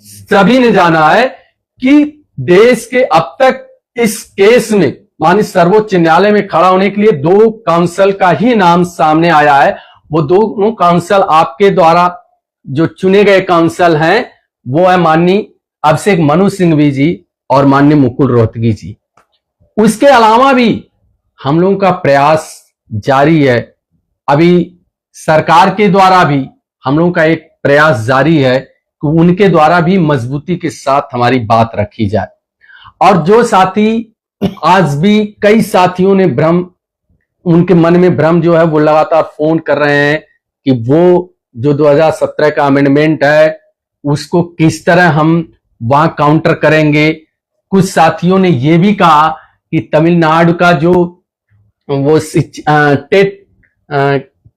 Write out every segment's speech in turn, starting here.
सभी ने जाना है कि देश के अब तक इस केस में माननीय सर्वोच्च न्यायालय में खड़ा होने के लिए 2 काउंसिल का ही नाम सामने आया है। वो दोनों काउंसिल आपके द्वारा जो चुने गए काउंसिल हैं वो है माननीय अभिषेक मनु सिंघवी जी और माननीय मुकुल रोहतगी जी। उसके अलावा भी हम लोगों का प्रयास जारी है। अभी सरकार के द्वारा भी हम लोगों का एक प्रयास जारी है कि उनके द्वारा भी मजबूती के साथ हमारी बात रखी जाए। और जो साथी आज भी कई साथियों ने उनके मन में भ्रम जो है वो लगातार फोन कर रहे हैं कि वो जो 2017 का अमेंडमेंट है उसको किस तरह हम वहां काउंटर करेंगे। कुछ साथियों ने यह भी कहा कि तमिलनाडु का जो वो टेट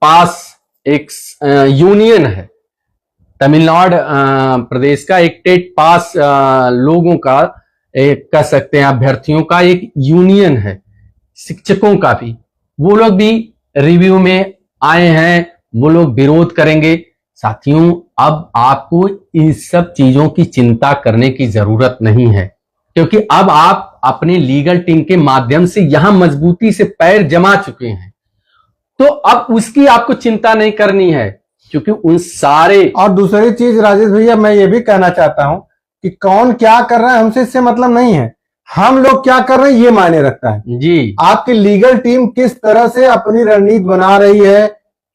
पास एक यूनियन है, तमिलनाडु प्रदेश का एक टेट पास लोगों का एक कह सकते हैं अभ्यर्थियों का एक यूनियन है, शिक्षकों का भी, वो लोग भी रिव्यू में आए हैं, वो लोग विरोध करेंगे। साथियों अब आपको इन सब चीजों की चिंता करने की जरूरत नहीं है, क्योंकि अब आप अपनी लीगल टीम के माध्यम से यहां मजबूती से पैर जमा चुके हैं, तो अब उसकी आपको चिंता नहीं करनी है, क्योंकि उन सारे। और दूसरी चीज राजेश भैया मैं ये भी कहना चाहता हूं कि कौन क्या कर रहा है हमसे इससे मतलब नहीं है, हम लोग क्या कर रहे हैं ये मायने रखता है जी। आपकी लीगल टीम किस तरह से अपनी रणनीति बना रही है,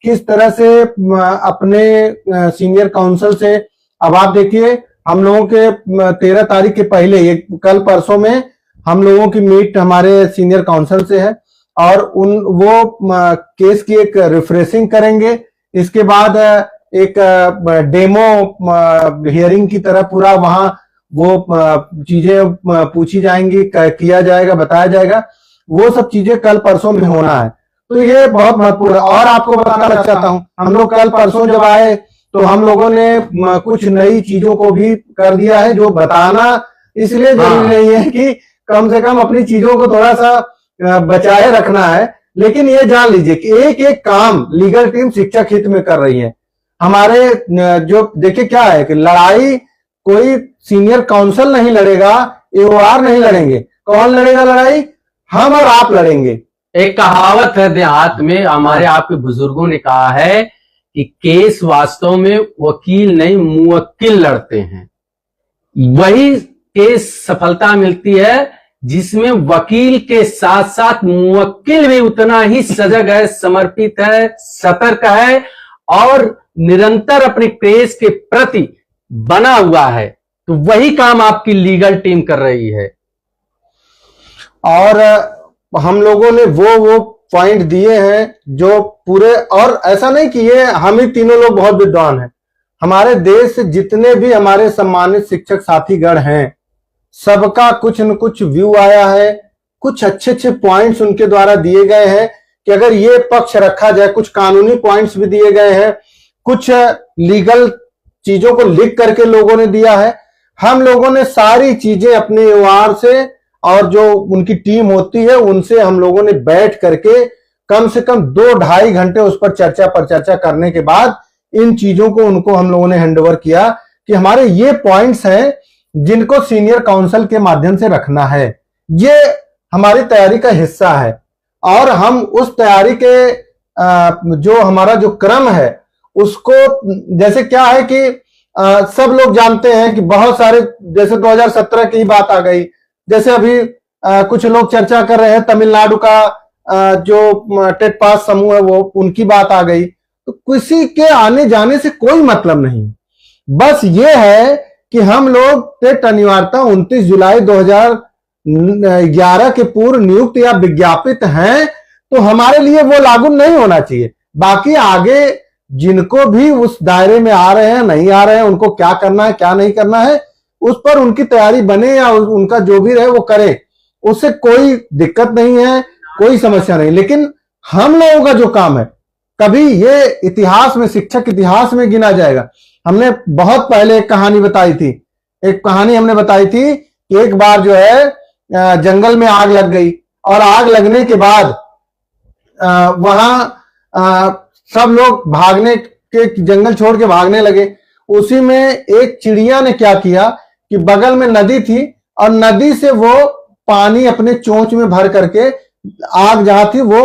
किस तरह से अपने सीनियर काउंसिल से। अब आप देखिए हम लोगों के 13 तारीख के पहले ये कल परसों में हम लोगों की मीट हमारे सीनियर काउंसिल से है और वो केस की एक रिफ्रेशिंग करेंगे। इसके बाद एक डेमो हियरिंग की तरह पूरा वहां वो चीजें पूछी जाएंगी, किया जाएगा, बताया जाएगा। वो सब चीजें कल परसों में होना है, तो ये बहुत महत्वपूर्ण है। और आपको बताना चाहता हूं हम लोग कल परसों जब आए तो हम लोगों ने कुछ नई चीजों को भी कर दिया है, जो बताना इसलिए जरूरी नहीं है कि कम से कम अपनी चीजों को थोड़ा सा बचाए रखना है, लेकिन ये जान लीजिए कि एक एक काम लीगल टीम शिक्षक हित में कर रही है। हमारे जो देखिए क्या है कि लड़ाई कोई सीनियर काउंसिल नहीं लड़ेगा, एओआर नहीं लड़ेंगे, कौन लड़ेगा लड़ाई? हम और आप लड़ेंगे। एक कहावत है देहात में, हमारे आपके बुजुर्गों ने कहा है कि केस वास्तव में वकील नहीं मुवक्किल लड़ते हैं। वही केस सफलता मिलती है जिसमें वकील के साथ साथ मुवक्किल भी उतना ही सजग है, समर्पित है, सतर्क है और निरंतर अपने केस के प्रति बना हुआ है। तो वही काम आपकी लीगल टीम कर रही है। और हम लोगों ने वो पॉइंट दिए हैं जो पूरे, और ऐसा नहीं कि ये हम ही तीनों लोग बहुत विद्वान हैं, हमारे देश से जितने भी हमारे सम्मानित शिक्षक साथीगण हैं सबका कुछ न कुछ व्यू आया है, कुछ अच्छे अच्छे पॉइंट्स उनके द्वारा दिए गए हैं कि अगर ये पक्ष रखा जाए, कुछ कानूनी पॉइंट्स भी दिए गए हैं, कुछ लीगल चीजों को लिख करके लोगों ने दिया है। हम लोगों ने सारी चीजें अपने एओआर से और जो उनकी टीम होती है उनसे हम लोगों ने बैठ करके कम से कम 2-2.5 घंटे उस पर चर्चा करने के बाद इन चीजों को उनको हम लोगों ने हैंडओवर किया कि हमारे ये पॉइंट्स हैं जिनको सीनियर काउंसिल के माध्यम से रखना है। ये हमारी तैयारी का हिस्सा है और हम उस तैयारी के जो हमारा जो क्रम है उसको, जैसे क्या है कि सब लोग जानते हैं कि बहुत सारे, जैसे 2017 की बात आ गई, जैसे अभी कुछ लोग चर्चा कर रहे हैं तमिलनाडु का जो टेट पास समूह है वो उनकी बात आ गई, तो किसी के आने जाने से कोई मतलब नहीं। बस ये है कि हम लोग टेट अनिवार्यता 29 जुलाई 2011 के पूर्व नियुक्त या विज्ञापित हैं, तो हमारे लिए वो लागू नहीं होना चाहिए। बाकी आगे जिनको भी उस दायरे में आ रहे हैं नहीं आ रहे हैं, उनको क्या करना है क्या नहीं करना है उस पर उनकी तैयारी बने या उनका जो भी रहे वो करे, उससे कोई दिक्कत नहीं है, कोई समस्या नहीं। लेकिन हम लोगों का जो काम है, कभी ये इतिहास में, शिक्षक इतिहास में गिना जाएगा। हमने बहुत पहले एक कहानी बताई थी, हमने बताई थी कि एक बार जो है जंगल में आग लग गई और आग लगने के बाद वहां सब लोग भागने के, जंगल छोड़ के भागने लगे उसी में एक चिड़िया ने क्या किया कि बगल में नदी थी और नदी से वो पानी अपने चोंच में भर करके आग जहां थी वो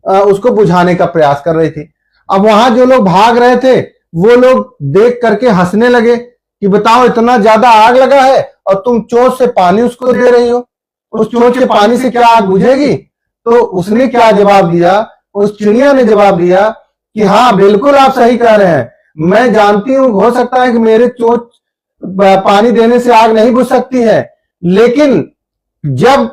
उसको बुझाने का प्रयास कर रही थी। अब वहां जो लोग भाग रहे थे वो लोग देख करके हंसने लगे कि बताओ इतना ज्यादा आग लगा है और तुम चोंच से पानी उसको दे रही हो, उस चोंच के पानी से क्या आग बुझेगी? तो उसने क्या जवाब दिया, उस चिड़िया ने जवाब दिया कि हाँ बिल्कुल आप सही कह रहे हैं, मैं जानती हूं हो सकता है कि मेरे चोंच पानी देने से आग नहीं बुझ सकती है, लेकिन जब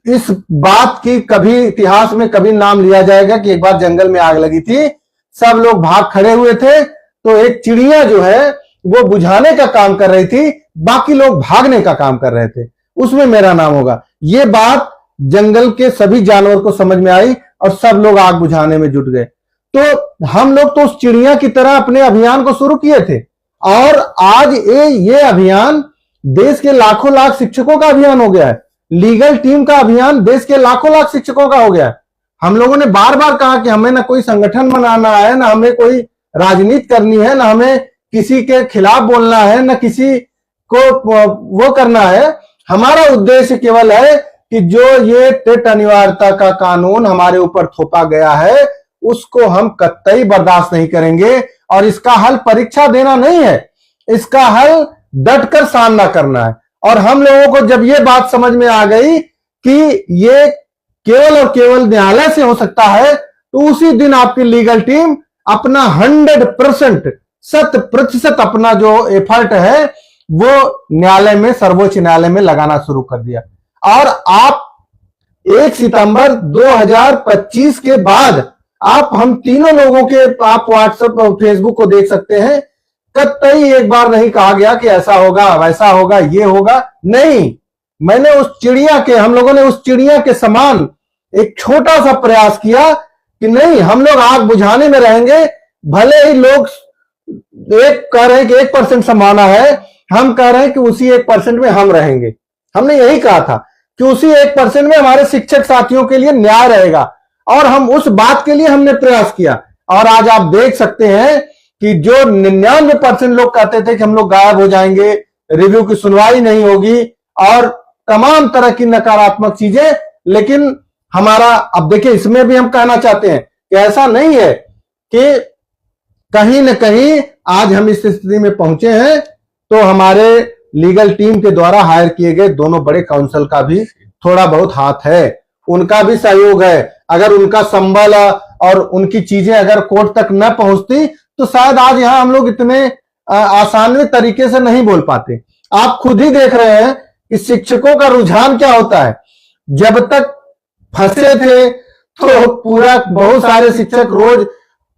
इस बात की कभी इतिहास में कभी नाम लिया जाएगा कि एक बार जंगल में आग लगी थी, सब लोग भाग खड़े हुए थे, तो एक चिड़िया जो है वो बुझाने का काम कर रही थी, बाकी लोग भागने का काम कर रहे थे, उसमें मेरा नाम होगा। ये बात जंगल के सभी जानवर को समझ में आई और सब लोग आग बुझाने में जुट गए। तो हम लोग तो उस चिड़िया की तरह अपने अभियान को शुरू किए थे और आज ये अभियान देश के लाखों लाख शिक्षकों का अभियान हो गया है। लीगल टीम का अभियान देश के लाखों लाख शिक्षकों का हो गया है। हम लोगों ने बार बार कहा कि हमें ना कोई संगठन बनाना है, ना हमें कोई राजनीति करनी है, ना हमें किसी के खिलाफ बोलना है, ना किसी को वो करना है। हमारा उद्देश्य केवल है कि जो ये टेट अनिवार्यता का कानून हमारे ऊपर थोपा गया है उसको हम कतई बर्दाश्त नहीं करेंगे और इसका हल परीक्षा देना नहीं है, इसका हल डटकर सामना करना है। और हम लोगों को जब ये बात समझ में आ गई कि ये केवल और केवल न्यायालय से हो सकता है, तो उसी दिन आपकी लीगल टीम अपना 100% 100% अपना जो एफर्ट है वो न्यायालय में, सर्वोच्च न्यायालय में लगाना शुरू कर दिया। और आप 1 सितंबर 2025 के बाद आप हम तीनों लोगों के आप व्हाट्सएप और फेसबुक को देख सकते हैं, कतई एक बार नहीं कहा गया कि ऐसा होगा वैसा होगा ये होगा, नहीं। मैंने उस चिड़िया के, हम लोगों ने उस चिड़िया के समान एक छोटा सा प्रयास किया कि नहीं, हम लोग आग बुझाने में रहेंगे। भले ही लोग एक कह रहे हैं कि 1% संभावना है, हम कह रहे हैं कि उसी 1% में हम रहेंगे। हमने यही कहा था कि उसी 1% में हमारे शिक्षक साथियों के लिए न्याय रहेगा और हम उस बात के लिए हमने प्रयास किया। और आज आप देख सकते हैं कि जो 99% लोग कहते थे कि हम लोग गायब हो जाएंगे, रिव्यू की सुनवाई नहीं होगी और तमाम तरह की नकारात्मक चीजें, लेकिन हमारा, अब देखिए इसमें भी हम कहना चाहते हैं कि ऐसा नहीं है कि कहीं न कहीं आज हम इस स्थिति में पहुंचे हैं तो हमारे लीगल टीम के द्वारा हायर किए गए दोनों बड़े काउंसिल का भी थोड़ा बहुत हाथ है, उनका भी सहयोग है। अगर उनका संबल और उनकी चीजें अगर कोर्ट तक न पहुंचती तो शायद आज यहां हम लोग इतने आसान तरीके से नहीं बोल पाते। आप खुद ही देख रहे हैं कि शिक्षकों का रुझान क्या होता है। जब तक फंसे थे तो पूरा बहुत सारे शिक्षक रोज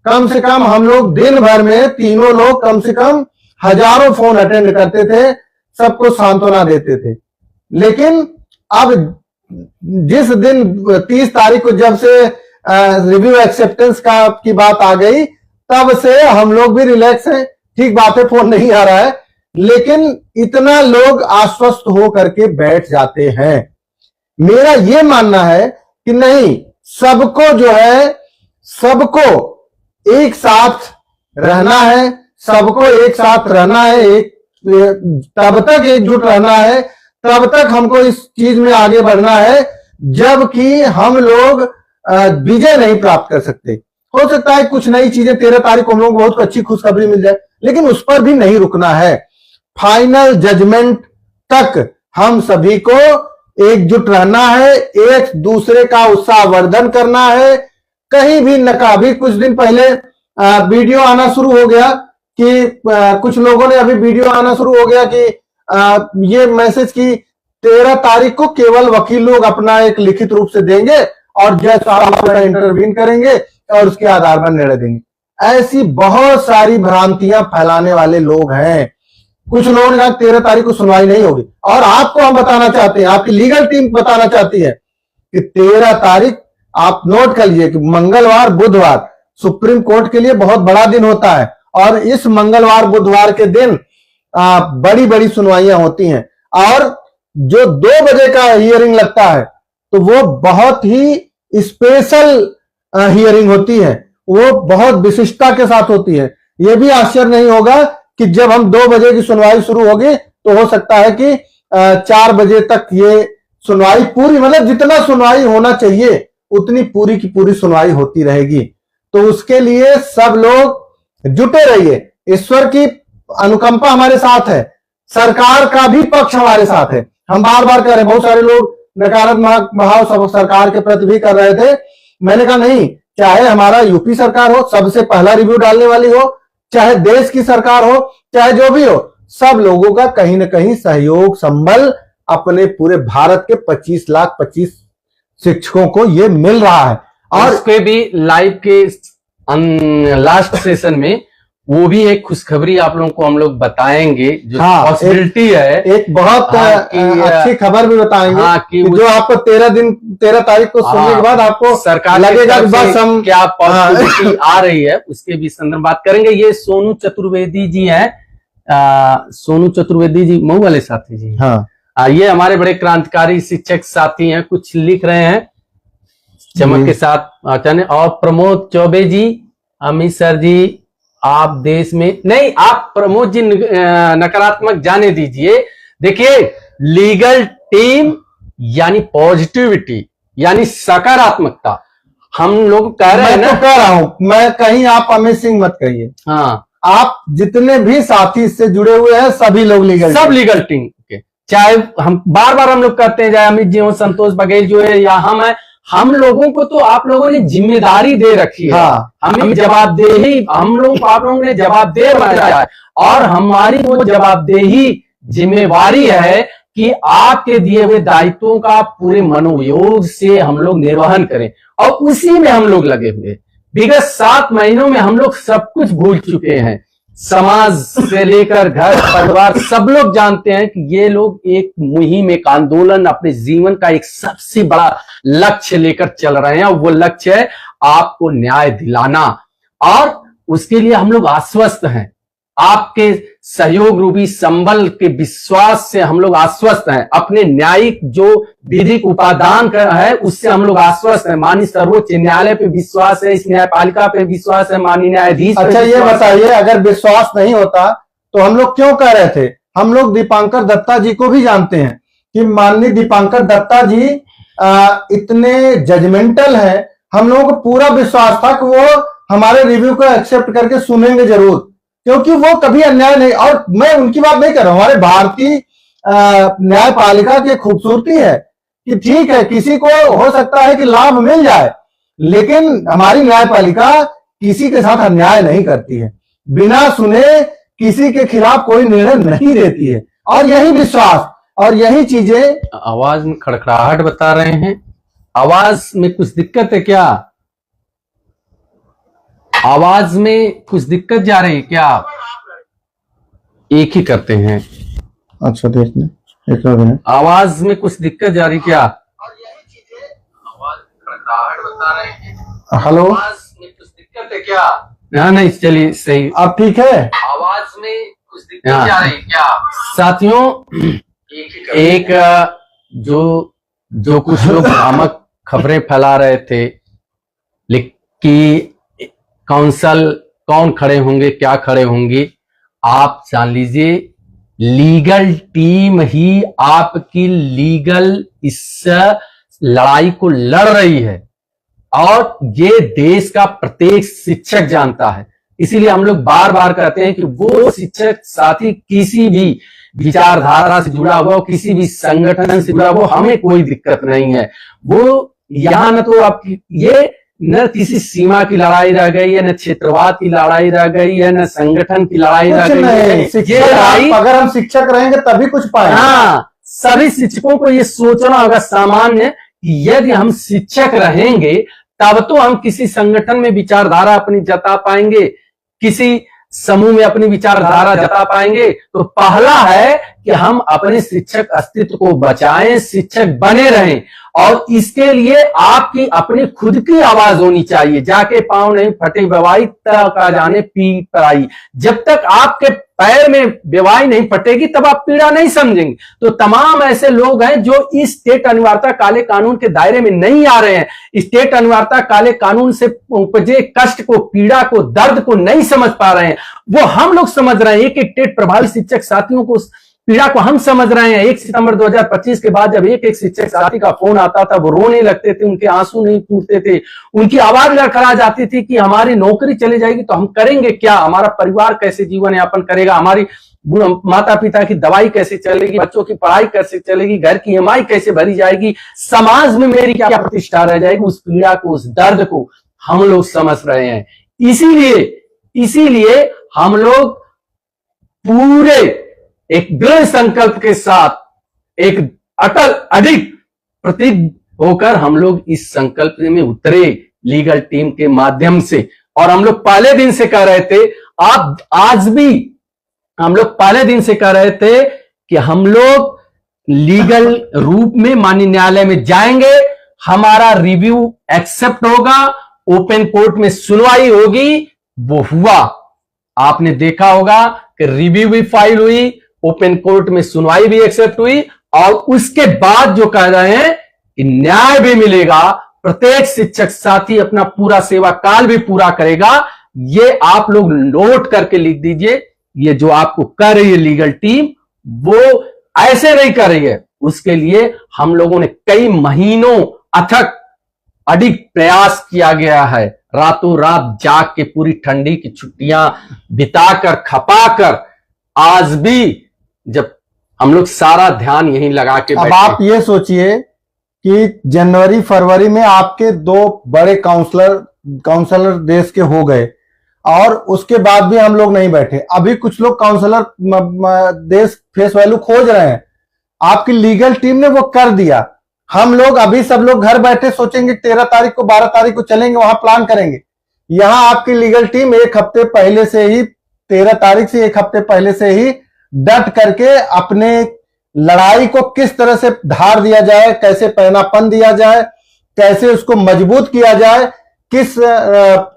कम से कम, हम लोग दिन भर में तीनों लोग कम से कम हजारों फोन अटेंड करते थे, सबको सांत्वना देते थे। लेकिन अब जिस दिन 30 तारीख को जब से रिव्यू एक्सेप्टेंस की बात आ गई, तब से हम लोग भी रिलैक्स हैं। ठीक बात है, फोन नहीं आ रहा है, लेकिन इतना लोग आश्वस्त हो करके बैठ जाते हैं। मेरा यह मानना है कि नहीं, सबको जो है, सबको एक साथ रहना है, सबको एक साथ रहना है, एक तब तक एकजुट रहना है, तब तक हमको इस चीज में आगे बढ़ना है जबकि हम लोग विजय नहीं प्राप्त कर सकते। हो सकता है कुछ नई चीजें 13 तारीख को हम लोग बहुत अच्छी खुशखबरी मिल जाए, लेकिन उस पर भी नहीं रुकना है। फाइनल जजमेंट तक हम सभी को एकजुट रहना है, एक दूसरे का उत्साहवर्धन करना है। कहीं भी अभी कुछ दिन पहले वीडियो आना शुरू हो गया कि कुछ लोगों ने अभी वीडियो आना शुरू हो गया कि ये मैसेज की 13 तारीख को केवल वकील लोग अपना एक लिखित रूप से देंगे और जज साहब इंटरवीन करेंगे और उसके आधार पर निर्णय देंगे। ऐसी बहुत सारी भ्रांतियां फैलाने वाले लोग हैं। कुछ लोगों ने कहा 13 तारीख को सुनवाई नहीं होगी, और आपको हम बताना चाहते हैं, आपकी लीगल टीम बताना चाहती है कि 13 तारीख आप नोट कर लीजिए कि मंगलवार बुधवार सुप्रीम कोर्ट के लिए बहुत बड़ा दिन होता है और इस मंगलवार बुधवार के दिन बड़ी बड़ी सुनवाइयां होती हैं। और जो 2 बजे का हियरिंग लगता है तो वो बहुत ही स्पेशल हियरिंग होती है, वो बहुत विशिष्टता के साथ होती है। यह भी आश्चर्य नहीं होगा कि जब हम 2 बजे की सुनवाई शुरू होगी तो हो सकता है कि 4 बजे तक ये सुनवाई पूरी, मतलब जितना सुनवाई होना चाहिए उतनी पूरी की पूरी सुनवाई होती रहेगी। तो उसके लिए सब लोग जुटे रहिए। ईश्वर की अनुकंपा हमारे साथ है, सरकार का भी पक्ष हमारे साथ है। हम बार बार कह रहे हैं, बहुत सारे लोग नकारात्मक भाव सब सरकार के प्रति भी कर रहे थे। मैंने कहा नहीं, चाहे हमारा यूपी सरकार हो, सबसे पहला रिव्यू डालने वाली हो, चाहे देश की सरकार हो, चाहे जो भी हो, सब लोगों का कहीं ना कहीं सहयोग संबल अपने पूरे भारत के 25 शिक्षकों को ये मिल रहा है। और उसके भी लाइव के लास्ट सेशन में वो भी एक खुशखबरी आप लोगों को हम लोग बताएंगे, जो पॉसिबिलिटी है, एक बहुत अच्छी खबर भी बताएंगे कि जो आपको 13 तारीख को सुनने के बाद आपको सरकार लगेगा कि बस हम क्या पॉसिबिलिटी आ रही है, उसके भी संदर्भ बात करेंगे। ये सोनू चतुर्वेदी जी हैं, सोनू चतुर्वेदी जी मऊ वाले साथी जी। हाँ, ये हमारे बड़े क्रांतिकारी शिक्षक साथी हैं, कुछ लिख रहे हैं चमक के साथ आचार्य। और प्रमोद चौबे जी, अमित सर जी, आप देश में नहीं, आप प्रमोद जी नकारात्मक जाने दीजिए। देखिए, लीगल टीम यानी पॉजिटिविटी, यानी सकारात्मकता हम लोग कह रहे हैं ना। मैं तो कह रहा हूं, मैं कहीं आप अमित सिंह मत कहिए। हाँ, आप जितने भी साथी इससे जुड़े हुए हैं सभी लोग सब लीगल टीम के, चाहे हम बार बार हम लोग कहते हैं, चाहे अमित जी हो, संतोष बघेल जो है, या हम है, हम लोगों को तो आप लोगों ने जिम्मेदारी दे रखी है। हाँ, हमें जवाबदेही, हम लोगों को आप लोगों ने जवाबदेह बनाया है, और हमारी वो जवाबदेही जिम्मेवारी है कि आपके दिए हुए दायित्वों का पूरे मनोयोग से हम लोग निर्वहन करें, और उसी में हम लोग लगे हुए। विगत 7 महीनों में हम लोग सब कुछ भूल चुके हैं, समाज से लेकर घर परिवार, सब लोग जानते हैं कि ये लोग एक मुहिम, एक आंदोलन, अपने जीवन का एक सबसे बड़ा लक्ष्य लेकर चल रहे हैं, और वो लक्ष्य है आपको न्याय दिलाना। और उसके लिए हम लोग आश्वस्त हैं, आपके सहयोग रूपी संबल के विश्वास से हम लोग आश्वस्त हैं, अपने न्यायिक जो विधिक उपादान है उससे हम लोग आश्वस्त हैं। माननीय सर्वोच्च न्यायालय पे विश्वास है, इस न्यायपालिका पे विश्वास है, माननीय न्यायाधीश। अच्छा, ये बताइए, अगर विश्वास नहीं होता तो हम लोग क्यों कह रहे थे? हम लोग दीपांकर दत्ता जी को भी जानते हैं कि माननीय दीपांकर दत्ता जी इतने जजमेंटल है, हम लोगों को पूरा विश्वास था कि वो हमारे रिव्यू को एक्सेप्ट करके सुनेंगे जरूर, क्योंकि वो कभी अन्याय नहीं। और मैं उनकी बात नहीं कर रहा हूं, हमारे भारतीय न्यायपालिका की खूबसूरती है कि ठीक है, किसी को हो सकता है कि लाभ मिल जाए, लेकिन हमारी न्यायपालिका किसी के साथ अन्याय नहीं करती है, बिना सुने किसी के खिलाफ कोई निर्णय नहीं देती है। और यही विश्वास और यही चीजें। आवाज में खड़खड़ाहट बता रहे हैं, आवाज में कुछ दिक्कत है क्या? आवाज में कुछ दिक्कत जा रही है क्या? एक ही करते हैं। अच्छा, देखने एक मिनट, आवाज में कुछ दिक्कत जा रही क्या? आवाज खड़खड़ाहट बता रहे हैं। हेलो, आवाज में कुछ दिक्कत है क्या? हाँ, नहीं, चलिए सही, अब ठीक है। आवाज में कुछ दिक्कत जा रही है क्या? साथियों, एक जो कुछ लोग भ्रामक खबरें फैला रहे थे कि काउंसिल कौन खड़े होंगे, क्या खड़े होंगे, आप जान लीजिए, लीगल टीम ही आपकी लीगल इस लड़ाई को लड़ रही है, और ये देश का प्रत्येक शिक्षक जानता है। इसीलिए हम लोग बार बार कहते हैं कि वो शिक्षक साथी किसी भी विचारधारा से जुड़ा हुआ, किसी भी संगठन से जुड़ा हुआ, हमें कोई दिक्कत नहीं है। वो यहाँ न तो आप ये न किसी सीमा की लड़ाई रह गई है, न क्षेत्रवाद की लड़ाई रह गई है, न संगठन की लड़ाई रह गई है। ये लड़ाई, अगर हम शिक्षक रहेंगे तभी कुछ पाएंगे। हाँ, सभी शिक्षकों को ये सोचना होगा सामान्य कि यदि हम शिक्षक रहेंगे तब तो हम किसी संगठन में विचारधारा अपनी जता पाएंगे, किसी समूह में अपनी विचारधारा जता पाएंगे। तो पहला है कि हम अपने शिक्षक अस्तित्व को बचाएं, शिक्षक बने रहें, और इसके लिए आपकी अपनी खुद की आवाज होनी चाहिए। जाके पांव नहीं फटे बवाई, का जाने पी पराई। जब तक आपके पैर में बेवाई नहीं फटेगी तब आप पीड़ा नहीं समझेंगे। तो तमाम ऐसे लोग हैं जो इस स्टेट अनिवार्यता काले कानून के दायरे में नहीं आ रहे हैं, स्टेट अनिवार्यता काले कानून से उपजे कष्ट को, पीड़ा को, दर्द को नहीं समझ पा रहे हैं। वो हम लोग समझ रहे हैं। एक एक टेट प्रभावित शिक्षक साथियों को पीड़ा को हम समझ रहे हैं। 1 सितंबर 2025 के बाद जब एक एक शिक्षक साथी का फोन आता था, वो रोने लगते थे, उनके आंसू नहीं टूटते थे, उनकी आवाज लड़खड़ा जाती थी कि हमारी नौकरी चली जाएगी तो हम करेंगे क्या, हमारा परिवार कैसे जीवन यापन करेगा, हमारी माता पिता की दवाई कैसे चलेगी, बच्चों की पढ़ाई कैसे चलेगी, घर की ईएमआई कैसे भरी जाएगी, समाज में मेरी क्या प्रतिष्ठा रह जाएगी। उस पीड़ा को, उस दर्द को हम लोग समझ रहे हैं। इसीलिए हम लोग पूरे एक दृढ़ संकल्प के साथ, एक अटल अडिग प्रतीक होकर हम लोग इस संकल्प में उतरे लीगल टीम के माध्यम से। और हम लोग पहले दिन से कह रहे थे, आप आज भी हम लोग पहले दिन से कह रहे थे कि हम लोग लीगल रूप में माननीय न्यायालय में जाएंगे, हमारा रिव्यू एक्सेप्ट होगा, ओपन कोर्ट में सुनवाई होगी। वो हुआ, आपने देखा होगा कि रिव्यू भी फाइल हुई, ओपन कोर्ट में सुनवाई भी एक्सेप्ट हुई, और उसके बाद जो कह रहे हैं कि न्याय भी मिलेगा, प्रत्येक शिक्षक साथी अपना पूरा सेवा काल भी पूरा करेगा। ये आप लोग नोट करके लिख दीजिए। ये जो आपको कर रही है लीगल टीम, वो ऐसे नहीं कर रही है। उसके लिए हम लोगों ने कई महीनों अथक अडिग प्रयास किया गया है, रातों रात जाग के, पूरी ठंडी की छुट्टियां बिताकर, खपाकर, आज भी जब हम लोग सारा ध्यान यहीं लगा के अब आप ये सोचिए कि जनवरी फरवरी में आपके 2 बड़े काउंसलर देश के हो गए, और उसके बाद भी हम लोग नहीं बैठे। अभी कुछ लोग काउंसलर देश फेस वैल्यू खोज रहे हैं, आपकी लीगल टीम ने वो कर दिया। हम लोग अभी सब लोग घर बैठे सोचेंगे 13 तारीख को 12 तारीख को चलेंगे, वहां प्लान करेंगे। यहां आपकी लीगल टीम 1 हफ्ते पहले से ही, 13 तारीख से 1 हफ्ते पहले से ही डट करके अपने लड़ाई को किस तरह से धार दिया जाए, कैसे पैनापन दिया जाए, कैसे उसको मजबूत किया जाए, किस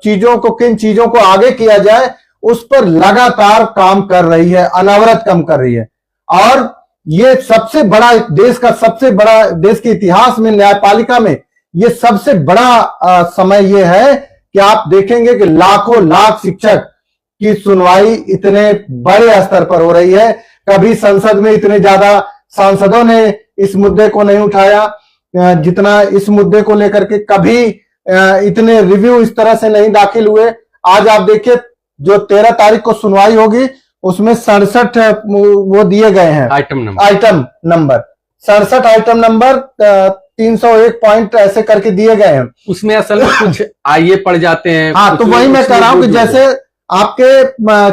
चीजों को, किन चीजों को आगे किया जाए, उस पर लगातार काम कर रही है, अनवरत काम कर रही है। और ये सबसे बड़ा, देश का सबसे बड़ा, देश के इतिहास में न्यायपालिका में ये सबसे बड़ा समय ये है कि आप देखेंगे कि लाखों लाख शिक्षक की सुनवाई इतने बड़े स्तर पर हो रही है। कभी संसद में इतने ज्यादा सांसदों ने इस मुद्दे को नहीं उठाया जितना इस मुद्दे को लेकर के कभी इतने रिव्यू इस तरह से नहीं दाखिल हुए। आज आप देखिए, जो 13 तारीख को सुनवाई होगी उसमें 67 वो दिए गए हैं item number 67 item number 301 point ऐसे करके दिए गए हैं। उसमें असल में कुछ आइए पड़ जाते हैं। हाँ, तो वही मैं कह रहा हूं कि जैसे आपके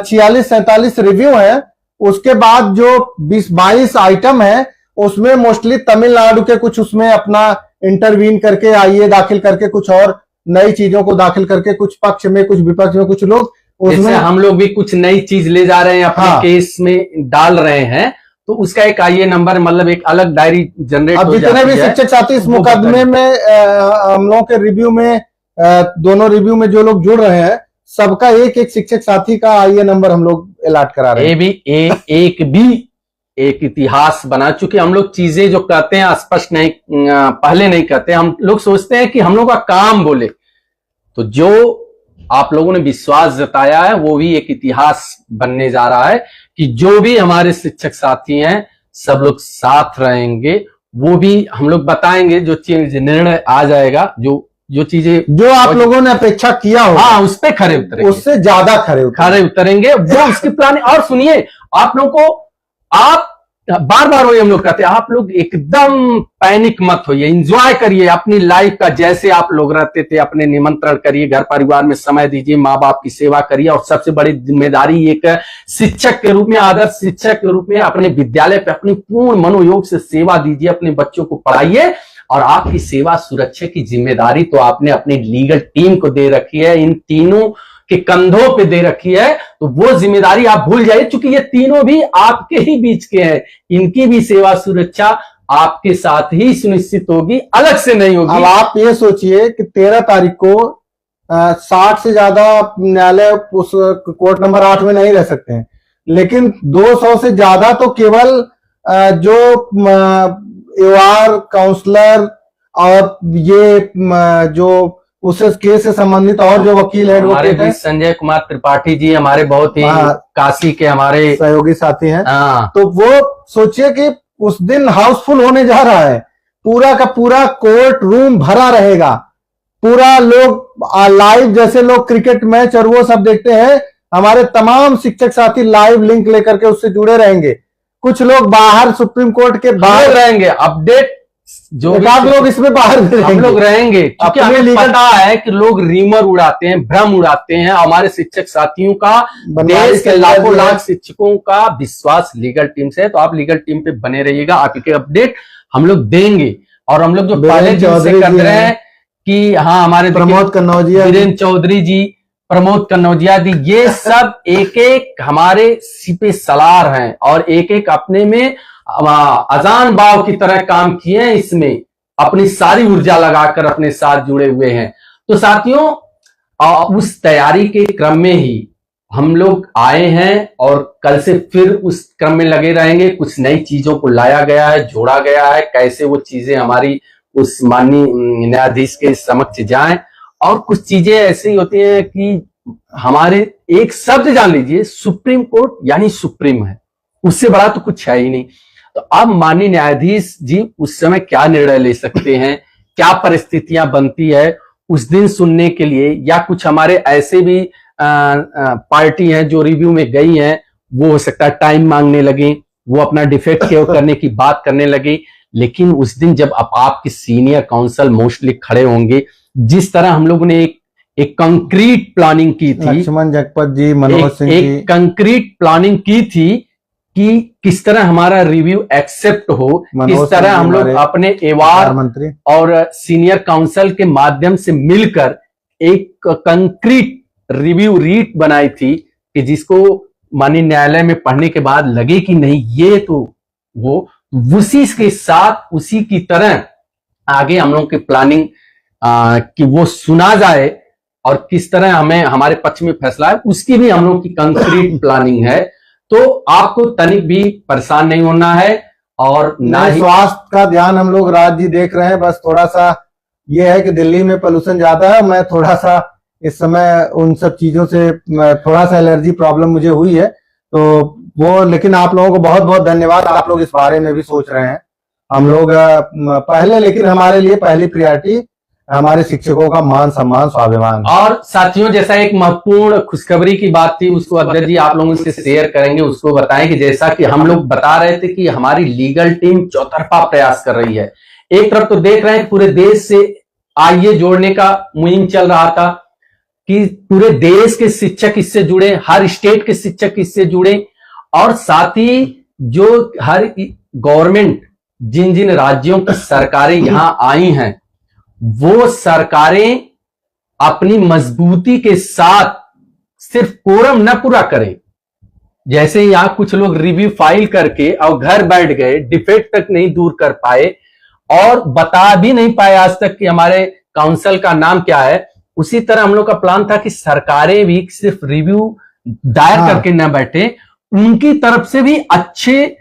46-47 रिव्यू है, उसके बाद जो 20-22 आइटम है उसमें मोस्टली तमिलनाडु के कुछ उसमें अपना इंटरवीन करके, आइए दाखिल करके, कुछ और नई चीजों को दाखिल करके, कुछ पक्ष में कुछ विपक्ष में कुछ लोग उसमें, हम लोग भी कुछ नई चीज ले जा रहे हैं अपने केस में डाल रहे हैं, तो उसका एक आइए नंबर, मतलब एक अलग डायरी जनरेट हो जाती है। जितने भी शिक्षक साथी इस मुकदमे में हम लोगों के रिव्यू में, दोनों रिव्यू में जो लोग जुड़ रहे हैं, सबका एक एक शिक्षक साथी का आइए नंबर हम लोग अलॉट करा रहे हैं। एक इतिहास बना चुके। हम लोग चीजें जो कहते हैं स्पष्ट नहीं, पहले नहीं कहते, हम लोग सोचते हैं कि हम लोग का काम बोले। तो जो आप लोगों ने विश्वास जताया है वो भी एक इतिहास बनने जा रहा है कि जो भी हमारे शिक्षक साथी हैं सब लोग साथ रहेंगे। वो भी हम लोग बताएंगे, जो चीज निर्णय आ जाएगा, जो चीजें जो आप लोगों ने अपेक्षा किया हो, हाँ, उस पे खरे उतरेंगे, उससे ज्यादा खरे उतरेंगे। वो उसकी प्लानिंग। और सुनिए, आप लोगों को, आप बार बार वही हम लोग कहते हैं, आप लोग एकदम पैनिक मत होइए, एंजॉय करिए अपनी लाइफ का, जैसे आप लोग रहते थे। अपने निमंत्रण करिए, घर परिवार में समय दीजिए, माँ बाप की सेवा करिए, और सबसे बड़ी जिम्मेदारी एक शिक्षक के रूप में, आदर्श शिक्षक के रूप में अपने विद्यालय पे अपनी पूर्ण मनोयोग से सेवा दीजिए, अपने बच्चों को पढ़ाइए। और आपकी सेवा सुरक्षा की जिम्मेदारी तो आपने अपनी लीगल टीम को दे रखी है, इन तीनों के कंधों पे दे रखी है, तो वो जिम्मेदारी आप भूल जाइए, क्योंकि ये तीनों भी आपके ही बीच के हैं। इनकी भी सेवा सुरक्षा आपके साथ ही सुनिश्चित होगी, अलग से नहीं होगी। अब आप ये सोचिए कि 13 तारीख को 60 से ज्यादा न्यायालय उस कोर्ट नंबर 8 में नहीं रह सकते हैं, लेकिन 200 से ज्यादा तो केवल जो एवार काउंसलर और ये जो उस केस से संबंधित और जो वकील है हमारे भी संजय कुमार त्रिपाठी जी हमारे बहुत ही काशी के हमारे सहयोगी साथी हैं। हाँ, तो वो सोचिए कि उस दिन हाउसफुल होने जा रहा है, पूरा का पूरा कोर्ट रूम भरा रहेगा, पूरा लोग लाइव, जैसे लोग क्रिकेट मैच और वो सब देखते हैं, हमारे तमाम शिक्षक साथी लाइव लिंक लेकर के उससे जुड़े रहेंगे। कुछ लोग बाहर सुप्रीम कोर्ट के बाहर रहेंगे, अपडेट जो लोग इसमें बाहर भी हम लोग रहेंगे, क्योंकि हमें पता है कि लोग रीमर उड़ाते हैं, भ्रम उड़ाते हैं। हमारे शिक्षक साथियों का, देश के लाखों लाख शिक्षकों का विश्वास लीगल टीम से है। तो आप लीगल टीम पे बने रहिएगा, आपके अपडेट हम लोग देंगे। और हम लोग जो पहले से कर रहे हैं कि हाँ, हमारे प्रमोद कन्नौजिया, वीरेंद्र चौधरी जी, प्रमोद कन्नौजिया जी, ये सब एक एक हमारे सिपे सलार हैं और एक एक अपने में अजान बाव की तरह काम किए हैं, इसमें अपनी सारी ऊर्जा लगाकर अपने साथ जुड़े हुए हैं। तो साथियों, उस तैयारी के क्रम में ही हम लोग आए हैं और कल से फिर उस क्रम में लगे रहेंगे। कुछ नई चीजों को लाया गया है, जोड़ा गया है, कैसे वो चीजें हमारी उस माननीय न्यायाधीश के समक्ष जाएं। और कुछ चीजें ऐसी होती हैं कि हमारे एक शब्द जान लीजिए, सुप्रीम कोर्ट यानी सुप्रीम है, उससे बड़ा तो कुछ है ही नहीं। तो अब माननीय न्यायाधीश जी उस समय क्या निर्णय ले सकते हैं, क्या परिस्थितियां बनती है उस दिन सुनने के लिए, या कुछ हमारे ऐसे भी पार्टी हैं जो रिव्यू में गई हैं, वो हो सकता है टाइम मांगने लगे, वो अपना डिफेक्ट करने की बात करने लगे। लेकिन उस दिन जब आपके सीनियर काउंसिल मोस्टली खड़े होंगे, जिस तरह हम लोगों ने एक कंक्रीट प्लानिंग की थी, लक्ष्मण जगपत जी, मनोज सिंह जी, एक कंक्रीट प्लानिंग की थी कि किस तरह हमारा रिव्यू एक्सेप्ट हो, किस तरह हम लोग अपने एवार मंत्री और सीनियर काउंसिल के माध्यम से मिलकर एक कंक्रीट रिव्यू रीट बनाई थी कि जिसको माननीय न्यायालय में पढ़ने के बाद लगे कि नहीं, ये तो वो उसी के साथ उसी की तरह आगे हम लोगों की प्लानिंग कि वो सुना जाए और किस तरह हमें हमारे पक्ष में फैसला है, उसकी भी हम लोगों की कंक्रीट प्लानिंग है। तो आपको तनिक भी परेशान नहीं होना है और ना ही स्वास्थ्य का ध्यान हम लोग राज जी देख रहे हैं। बस थोड़ा सा ये है कि दिल्ली में पोल्यूशन ज्यादा है, मैं थोड़ा सा इस समय उन सब चीजों से थोड़ा सा एलर्जी प्रॉब्लम मुझे हुई है, तो वो, लेकिन आप लोगों को बहुत बहुत धन्यवाद, आप लोग इस बारे में भी सोच रहे हैं। हम लोग पहले, लेकिन हमारे लिए पहली प्रायोरिटी हमारे शिक्षकों का मान सम्मान स्वाभिमान। और साथियों, जैसा एक महत्वपूर्ण खुशखबरी की बात थी, उसको अध्यक्ष जी आप लोगों से शेयर करेंगे, उसको बताएं कि जैसा कि हम लोग बता रहे थे कि हमारी लीगल टीम चौतरफा प्रयास कर रही है। एक तरफ तो देख रहे हैं पूरे देश से आईए जोड़ने का मुहिम चल रहा था कि पूरे देश के शिक्षक इससे जुड़े, हर स्टेट के शिक्षक इससे जुड़े, और साथ ही जो हर गवर्नमेंट, जिन जिन राज्यों की सरकारें यहां आई हैं, वो सरकारें अपनी मजबूती के साथ सिर्फ कोरम न पूरा करें। जैसे यहां कुछ लोग रिव्यू फाइल करके और घर बैठ गए, डिफेक्ट तक नहीं दूर कर पाए और बता भी नहीं पाए आज तक कि हमारे काउंसिल का नाम क्या है, उसी तरह हम लोग का प्लान था कि सरकारें भी सिर्फ रिव्यू दायर करके न बैठे, उनकी तरफ से भी अच्छे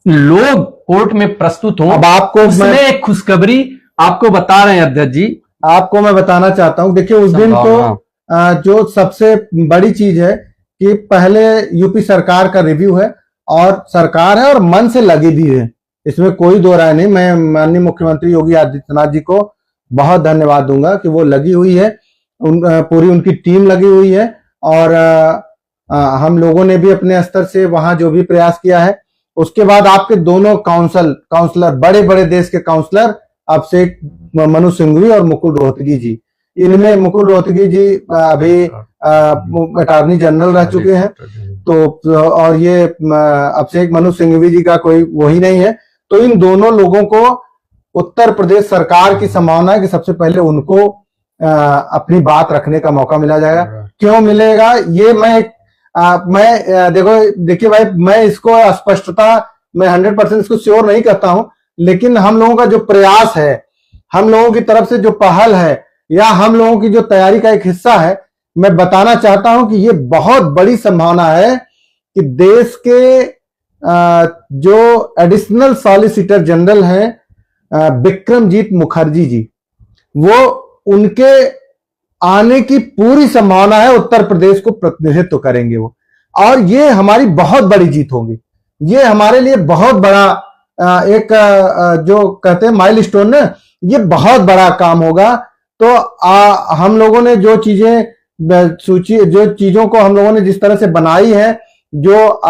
लोग कोर्ट में प्रस्तुत हों। अब आपको मैं खुशखबरी आपको बता रहे हैं अध्यक्ष जी, आपको मैं बताना चाहता हूं। देखिए, उस दिन तो जो सबसे बड़ी चीज है कि पहले यूपी सरकार का रिव्यू है, और सरकार है और मन से लगी भी है, इसमें कोई दो राय नहीं। मैं माननीय मुख्यमंत्री योगी आदित्यनाथ जी को बहुत धन्यवाद दूंगा कि वो लगी हुई है, पूरी उनकी टीम लगी हुई है, और हम लोगों ने भी अपने स्तर से वहां जो भी प्रयास किया है। उसके बाद आपके दोनों काउंसलर, बड़े बड़े देश के काउंसलर, अब से मनोज सिंघवी और मुकुल रोहतगी जी, इनमें मुकुल रोहतगी जी अभी अटॉर्नी जनरल रह चुके हैं, तो और ये अभिषेक मनोज सिंघवी जी का कोई वही नहीं है। तो इन दोनों लोगों को उत्तर प्रदेश सरकार की संभावना है कि सबसे पहले उनको अपनी बात रखने का मौका मिला जाएगा। क्यों मिलेगा ये देखिए भाई, मैं इसको स्पष्टता, मैं 100% इसको श्योर नहीं करता हूं, लेकिन हम लोगों का जो प्रयास है, हम लोगों की तरफ से जो पहल है, या हम लोगों की जो तैयारी का एक हिस्सा है, मैं बताना चाहता हूं कि ये बहुत बड़ी संभावना है कि देश के जो एडिशनल सॉलिसिटर जनरल हैं विक्रमजीत मुखर्जी जी, वो उनके आने की पूरी संभावना है। उत्तर प्रदेश को प्रतिनिधित्व करेंगे वो, और ये हमारी बहुत बड़ी जीत होगी। ये हमारे लिए बहुत बड़ा एक जो कहते हैं माइलस्टोन ना, ये बहुत बड़ा काम होगा। तो हम लोगों ने जो चीजें जो चीजों को हम लोगों ने जिस तरह से बनाई है, जो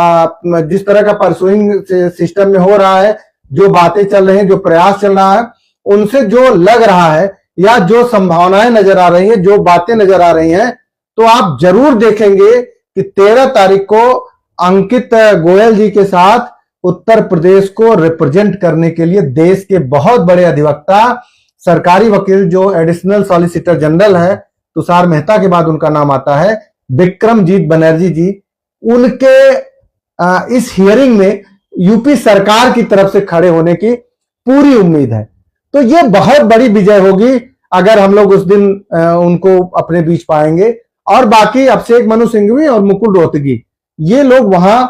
जिस तरह का परसुइंग सिस्टम में हो रहा है, जो बातें चल रही हैं, जो प्रयास चल रहा है, उनसे जो लग रहा है या जो संभावनाएं नजर आ रही हैं, जो बातें नजर आ रही हैं, तो आप जरूर देखेंगे कि 13 तारीख को अंकित गोयल जी के साथ उत्तर प्रदेश को रिप्रेजेंट करने के लिए देश के बहुत बड़े अधिवक्ता, सरकारी वकील जो एडिशनल सॉलिसिटर जनरल है, तुषार मेहता के बाद उनका नाम आता है, विक्रमजीत बनर्जी जी, उनके इस हियरिंग में यूपी सरकार की तरफ से खड़े होने की पूरी उम्मीद है। तो ये बहुत बड़ी विजय होगी अगर हम लोग उस दिन उनको अपने बीच पाएंगे। और बाकी अभिषेक मनु सिंघवी और मुकुल रोहतगी, ये लोग वहां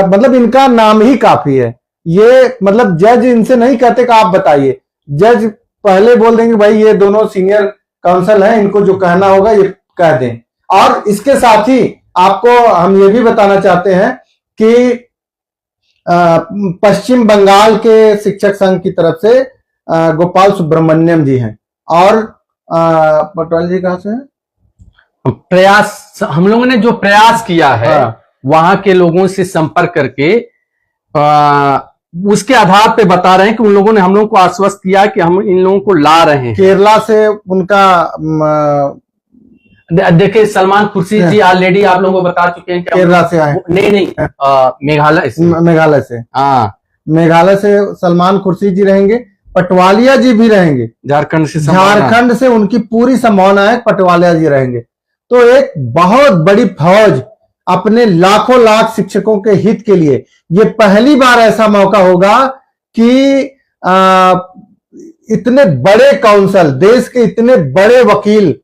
मतलब इनका नाम ही काफी है। ये मतलब जज इनसे नहीं कहते कि आप बताइए, जज पहले बोल देंगे भाई ये दोनों सीनियर काउंसिल हैं, इनको जो कहना होगा ये कह दें। और इसके साथ ही आपको हम ये भी बताना चाहते हैं कि पश्चिम बंगाल के शिक्षक संघ की तरफ से गोपाल सुब्रमण्यम जी हैं, और पटवाल जी कहां से हैं? प्रयास, हम लोगों ने जो प्रयास किया है वहां के लोगों से संपर्क करके उसके आधार पे बता रहे हैं कि उन लोगों ने हम लोगों को आश्वस्त किया कि हम इन लोगों को ला रहे हैं। केरला से उनका देखिए सलमान खुर्शीद जी ऑलरेडी आप लोगों को बता चुके हैं कि केरला से आए, नहीं मेघालय से हाँ, मेघालय से सलमान खुर्शीद जी रहेंगे, पटवालिया जी भी रहेंगे, झारखंड से उनकी पूरी संभावना है, पटवालिया जी रहेंगे। तो एक बहुत बड़ी फौज अपने लाखों लाख शिक्षकों के हित के लिए, ये पहली बार ऐसा मौका होगा कि इतने बड़े काउंसिल, देश के इतने बड़े वकील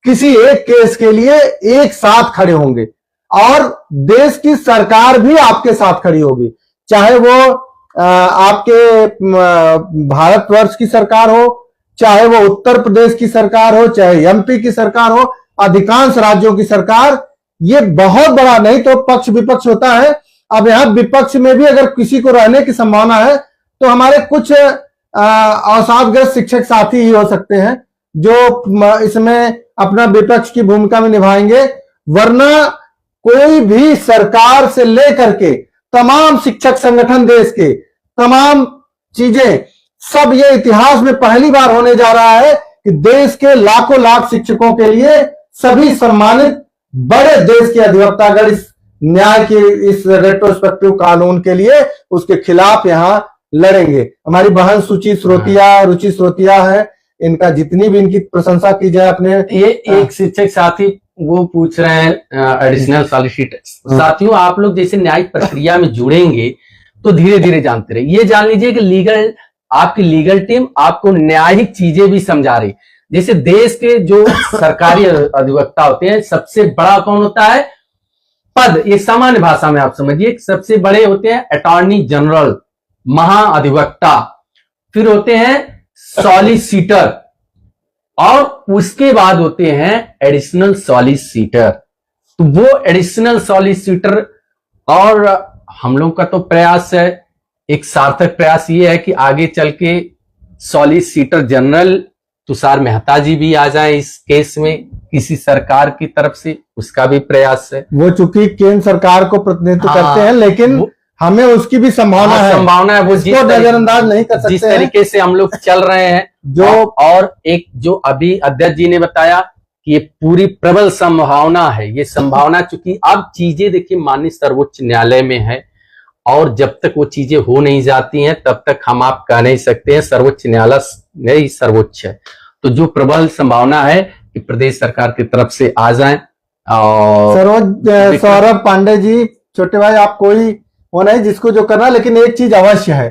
किसी एक केस के लिए एक साथ खड़े होंगे, और देश की सरकार भी आपके साथ खड़ी होगी, चाहे वो आपके भारतवर्ष की सरकार हो, चाहे वो उत्तर प्रदेश की सरकार हो, चाहे एमपी की सरकार हो, अधिकांश राज्यों की सरकार। ये बहुत बड़ा, नहीं तो पक्ष विपक्ष होता है, अब यहां विपक्ष में भी अगर किसी को रहने की संभावना है तो हमारे कुछ अवसादग्रस्त शिक्षक साथी ही हो सकते हैं जो इसमें अपना विपक्ष की भूमिका में निभाएंगे, वरना कोई भी सरकार से लेकर के तमाम शिक्षक संगठन, देश के तमाम चीजें, सब ये इतिहास में पहली बार होने जा रहा है कि देश के लाखों लाख शिक्षकों के लिए सभी सम्मानित बड़े देश के अधिवक्तागण इस न्याय के इस रेट्रोस्पेक्टिव कानून के लिए उसके खिलाफ यहां लड़ेंगे। हमारी बहन रुचि श्रोतिया है, इनका जितनी भी इनकी प्रशंसा की जाए अपने। ये एक शिक्षक साथी वो पूछ रहे हैं एडिशनल सॉलिसिटर साथियों, आप लोग जैसे न्यायिक प्रक्रिया में जुड़ेंगे तो धीरे धीरे जानते रहे, ये जान लीजिए कि आपकी लीगल टीम आपको न्यायिक चीजें भी समझा रही। जैसे देश के जो सरकारी अधिवक्ता होते हैं, सबसे बड़ा कौन होता है पद, ये सामान्य भाषा में आप समझिए, सबसे बड़े होते हैं अटॉर्नी जनरल, महाअधिवक्ता, फिर होते हैं सॉलिसिटर, और उसके बाद होते हैं एडिशनल सॉलिसिटर। तो वो एडिशनल सॉलिसिटर, और हम लोग का तो प्रयास है, एक सार्थक प्रयास ये है कि आगे चल के सॉलिसिटर जनरल तुषार मेहता जी भी आ जाएं इस केस में किसी सरकार की तरफ से, उसका भी प्रयास है। वो चूंकि केंद्र सरकार को प्रतिनिधित्व करते हैं, लेकिन हमें उसकी भी संभावना है, वो नजरअंदाज नहीं कर सकते। जिस तरीके से हम लोग चल रहे हैं जो, और एक जो अभी अध्यक्ष जी ने बताया कि ये पूरी प्रबल संभावना है, ये संभावना चूंकि अब चीजें देखिए माननीय सर्वोच्च न्यायालय में है, और जब तक वो चीजें हो नहीं जाती हैं तब तक हम आप कह नहीं सकते हैं सर्वोच्च न्यायालय ही सर्वोच्च है। तो जो प्रबल संभावना है कि प्रदेश सरकार की तरफ से आ जाए। और सौरभ पांडे जी, छोटे भाई, आप कोई वो नहीं जिसको जो करना, लेकिन एक चीज अवश्य है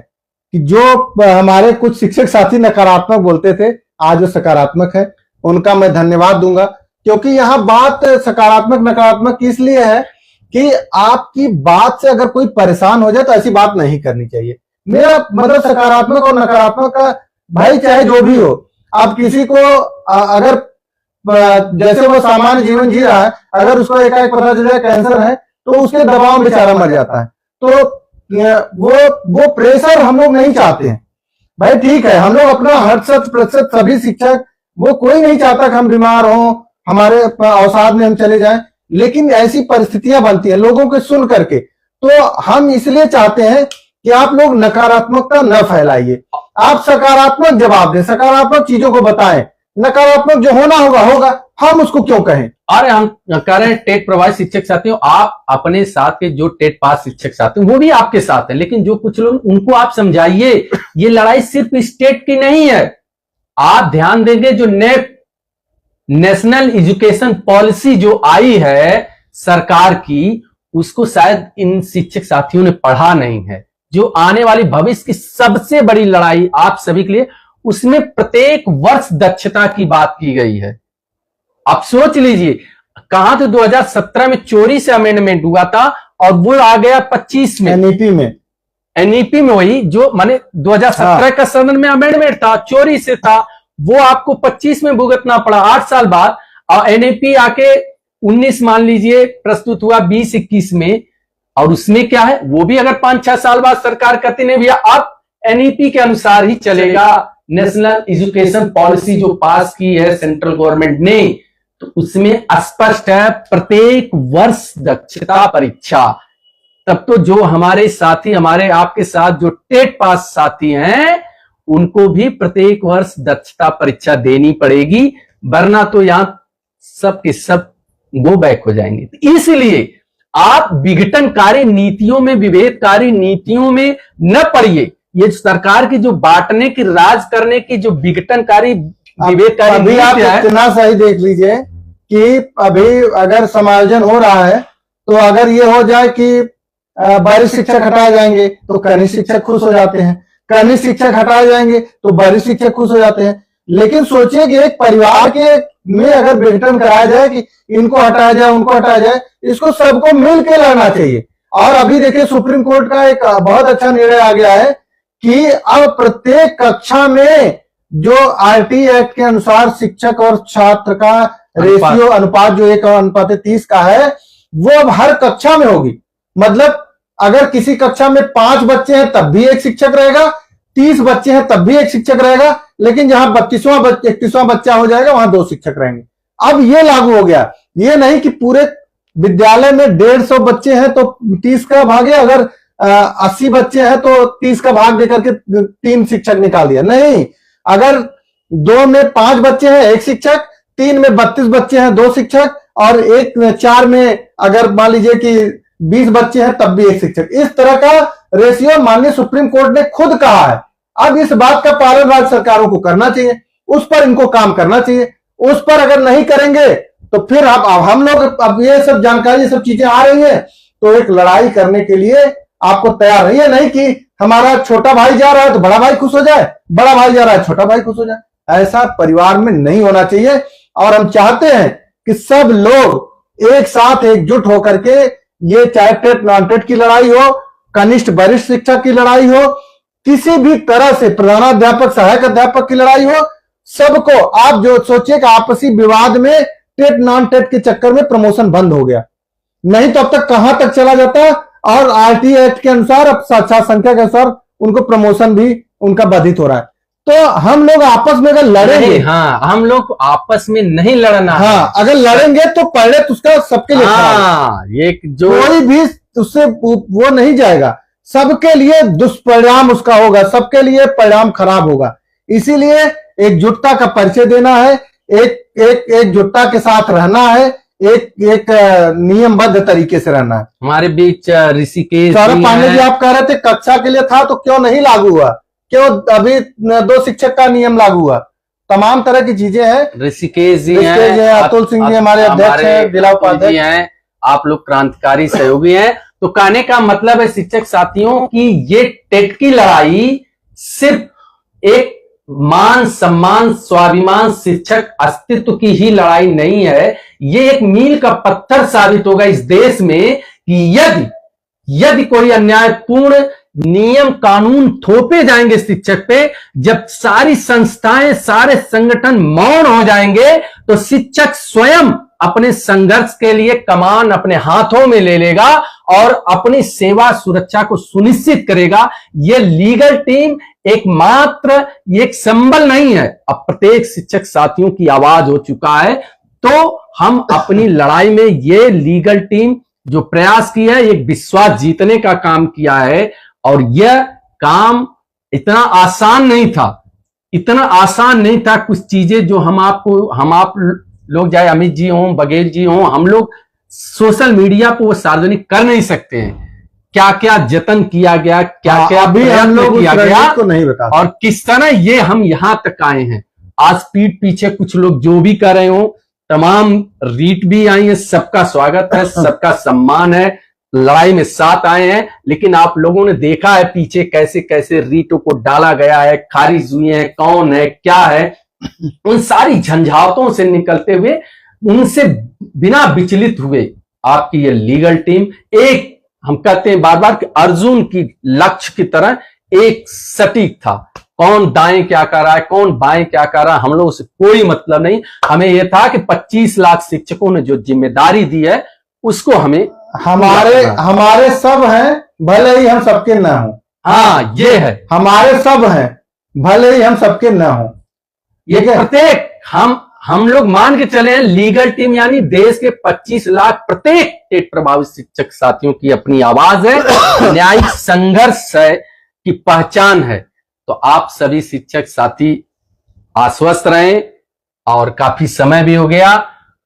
कि जो हमारे कुछ शिक्षक साथी नकारात्मक बोलते थे, आज वो सकारात्मक है, उनका मैं धन्यवाद दूंगा। क्योंकि यहाँ बात सकारात्मक नकारात्मक इसलिए है कि आपकी बात से अगर कोई परेशान हो जाए तो ऐसी बात नहीं करनी चाहिए। मेरा मतलब सकारात्मक और नकारात्मक का भाई चाहे जो भी हो, आप किसी को अगर जैसे वो सामान्य जीवन जी रहा है, अगर उसको एकाएक पता चल जाए कैंसर है तो उसके दबाव में बेचारा मर जाता है। तो वो प्रेशर हम लोग नहीं चाहते हैं भाई। ठीक है, हम लोग अपना 100% सभी शिक्षक, वो कोई नहीं चाहता कि हम बीमार हों, हमारे अवसाद में हम चले जाएं, लेकिन ऐसी परिस्थितियां बनती हैं लोगों के सुन करके। तो हम इसलिए चाहते हैं कि आप लोग नकारात्मकता न फैलाइए, आप सकारात्मक जवाब दें, सकारात्मक चीजों को बताएं। नकारात्मक जो होना होगा होगा, हम उसको क्यों कहें। अरे हम कह रहे हैं टेट प्रभावित शिक्षक साथियों, आप अपने साथ के जो टेट पास शिक्षक साथी वो भी आपके साथ है, लेकिन जो कुछ लोग उनको आप समझाइए ये लड़ाई सिर्फ स्टेट की नहीं है। आप ध्यान देंगे जो नेशनल एजुकेशन पॉलिसी जो आई है सरकार की, उसको शायद इन शिक्षक साथियों ने पढ़ा नहीं है। जो आने वाली भविष्य की सबसे बड़ी लड़ाई आप सभी के लिए, उसमें प्रत्येक वर्ष दक्षता की बात की गई है। आप सोच लीजिए, कहां तो 2017 में चोरी से अमेंडमेंट हुआ था और वो आ गया 25 में एनईपी में वही जो माने 2017 का सदन में अमेंडमेंट था, चोरी से था, वो आपको 25 में भुगतना पड़ा 8 साल बाद। और एनईपी आके 19 मान लीजिए प्रस्तुत हुआ 20-21 में, और उसमें क्या है, वो भी अगर 5-6 साल बाद सरकार कहती नहीं भैया अब एनईपी के अनुसार ही चलेगा, नेशनल एजुकेशन पॉलिसी जो पास की है सेंट्रल गवर्नमेंट ने, तो उसमें स्पष्ट है प्रत्येक वर्ष दक्षता परीक्षा। तब तो जो हमारे साथी, हमारे आपके साथ जो टेट पास साथी हैं, उनको भी प्रत्येक वर्ष दक्षता परीक्षा देनी पड़ेगी, वरना तो यहां सब के सब गो बैक हो जाएंगे। इसलिए आप विघटनकारी नीतियों में, विभेदकारी नीतियों में न पड़िए। ये सरकार की जो बांटने की, राज करने की जो विघटनकारी, विभेदकारी अभी आप इतना सही देख लीजिए कि अभी अगर समायोजन हो रहा है तो अगर ये हो जाए कि वरिष्ठ शिक्षक हटाए जाएंगे तो कनिष्ठ शिक्षक खुश हो जाते हैं, कनिष्ठ शिक्षक हटाए जाएंगे तो वरिष्ठ शिक्षक खुश हो जाते हैं। लेकिन सोचिए कि एक परिवार के में अगर विघटन कराया जाए कि इनको हटाया जाए, उनको हटाया जाए, इसको सबको मिल के लड़ना चाहिए। और अभी देखिए सुप्रीम कोर्ट का एक बहुत अच्छा निर्णय आ गया है कि अब प्रत्येक कक्षा में जो आरटी एक्ट के अनुसार शिक्षक और छात्र का रेशियो अनुपात जो 1:30 का है, वो अब हर कक्षा में होगी। मतलब अगर किसी कक्षा में 5 बच्चे हैं तब भी एक शिक्षक रहेगा, 30 बच्चे हैं तब भी एक शिक्षक रहेगा, लेकिन जहां 31वां बच्चा हो जाएगा वहां 2 शिक्षक रहेंगे। अब ये लागू हो गया, ये नहीं कि पूरे विद्यालय में 150 बच्चे हैं तो 30 का भागे, अगर 80 बच्चे हैं तो 30 का भाग देकर के 3 शिक्षक निकाल दिया। नहीं, अगर 2 में 5 बच्चे हैं 1 शिक्षक, 3 में 32 बच्चे हैं 2 शिक्षक, और 4 में अगर मान लीजिए कि 20 बच्चे हैं तब भी 1 शिक्षक। इस तरह का रेशियो माननीय सुप्रीम कोर्ट ने खुद कहा है। अब इस बात का पालन राज्य सरकारों को करना चाहिए, उस पर इनको काम करना चाहिए। उस पर अगर नहीं करेंगे तो फिर अब हम लोग, अब ये सब जानकारी, ये सब चीजें आ रही है तो एक लड़ाई करने के लिए आपको तैयार रहिए। नहीं कि हमारा छोटा भाई जा रहा है तो बड़ा भाई खुश हो जाए, बड़ा भाई जा रहा है छोटा भाई खुश हो जाए। ऐसा परिवार में नहीं होना चाहिए। और हम चाहते हैं कि सब लोग एक साथ एकजुट होकर के, ये चाहे टेट नॉन टेट की लड़ाई हो, कनिष्ठ वरिष्ठ शिक्षक की लड़ाई हो, किसी भी तरह से प्रधानाध्यापक सहायक अध्यापक की लड़ाई हो, सबको आप जो सोचिए कि आपसी विवाद में टेट नॉन टेट के चक्कर में प्रमोशन बंद हो गया, नहीं तो अब तक कहां तक चला जाता। और आरटी एक्ट के अनुसार, अब छात्र संख्या के अनुसार उनको प्रमोशन भी उनका बाधित हो रहा है। तो हम लोग आपस में अगर लड़ेंगे, हाँ, हम लोग आपस में नहीं लड़ना, हाँ, अगर लड़ेंगे तो पहले तो उसका सबके लिए, हाँ, ये जो कोई भी उससे वो नहीं जाएगा, सबके लिए दुष्परिणाम उसका होगा, सबके लिए परिणाम खराब होगा। इसीलिए एकजुटता का परिचय देना है, एकजुटता के साथ रहना है, एक नियमबद्ध तरीके से रहना है। हमारे बीच ऋषिकेश सौरभ पांडे जी, आप कह रहे थे कक्षा के लिए था तो क्यों नहीं लागू हुआ, क्यों अभी 2 शिक्षक का नियम लागू हुआ, तमाम तरह की चीजें हैं। ऋषिकेश जी हैं, अतुल सिंह जी हमारे अध्यक्ष हैं, जिला उपाध्यक्ष हैं, आप लोग क्रांतिकारी सहयोगी हैं। तो कहने का मतलब है शिक्षक साथियों की ये टेट की लड़ाई सिर्फ एक मान सम्मान स्वाभिमान शिक्षक अस्तित्व की ही लड़ाई नहीं है, ये एक मील का पत्थर साबित होगा इस देश में कि यदि कोई अन्यायपूर्ण नियम कानून थोपे जाएंगे शिक्षक पे, जब सारी संस्थाएं सारे संगठन मौन हो जाएंगे, तो शिक्षक स्वयं अपने संघर्ष के लिए कमान अपने हाथों में ले लेगा और अपनी सेवा सुरक्षा को सुनिश्चित करेगा। यह लीगल टीम एकमात्र एक संबल नहीं है, अब प्रत्येक शिक्षक साथियों की आवाज हो चुका है। तो हम अपनी लड़ाई में ये लीगल टीम जो प्रयास किया है, एक विश्वास जीतने का काम किया है, और यह काम इतना आसान नहीं था। कुछ चीजें जो हम आप लोग, चाहे अमित जी हों, बघेल जी हों, हम लोग सोशल मीडिया पर वो सार्वजनिक कर नहीं सकते हैं। क्या क्या जतन किया गया, क्या क्या अभी हम लोग किया गया को नहीं बता, और किस तरह ये हम यहां तक आए हैं। आज पीठ पीछे कुछ लोग जो भी कर रहे हो, तमाम रीट भी आई है, सबका स्वागत है, सबका सम्मान है, लड़ाई में साथ आए हैं। लेकिन आप लोगों ने देखा है पीछे कैसे कैसे रीटों को डाला गया है, खारिज हुई है, कौन है क्या है, उन सारी झंझावतों से निकलते हुए, उनसे बिना विचलित हुए आपकी ये लीगल टीम एक, हम कहते हैं बार बार कि अर्जुन की लक्ष्य की तरह एक सटीक था। कौन दाएं क्या कर रहा है, कौन बाएं क्या कर रहा है, हम लोगों से कोई मतलब नहीं। हमें यह था कि 25 लाख शिक्षकों ने जो जिम्मेदारी दी है उसको हमें हमारे सब हैं, भले ही हम सबके ना हो। हाँ, ये है, हमारे सब हैं, भले ही हम सबके ना हो। ये प्रत्येक हम लोग मान के चले हैं, लीगल टीम यानी देश के 25 लाख प्रत्येक एक प्रभावित शिक्षक साथियों की अपनी आवाज है, न्यायिक संघर्ष है की पहचान है। तो आप सभी शिक्षक साथी आश्वस्त रहें, और काफी समय भी हो गया,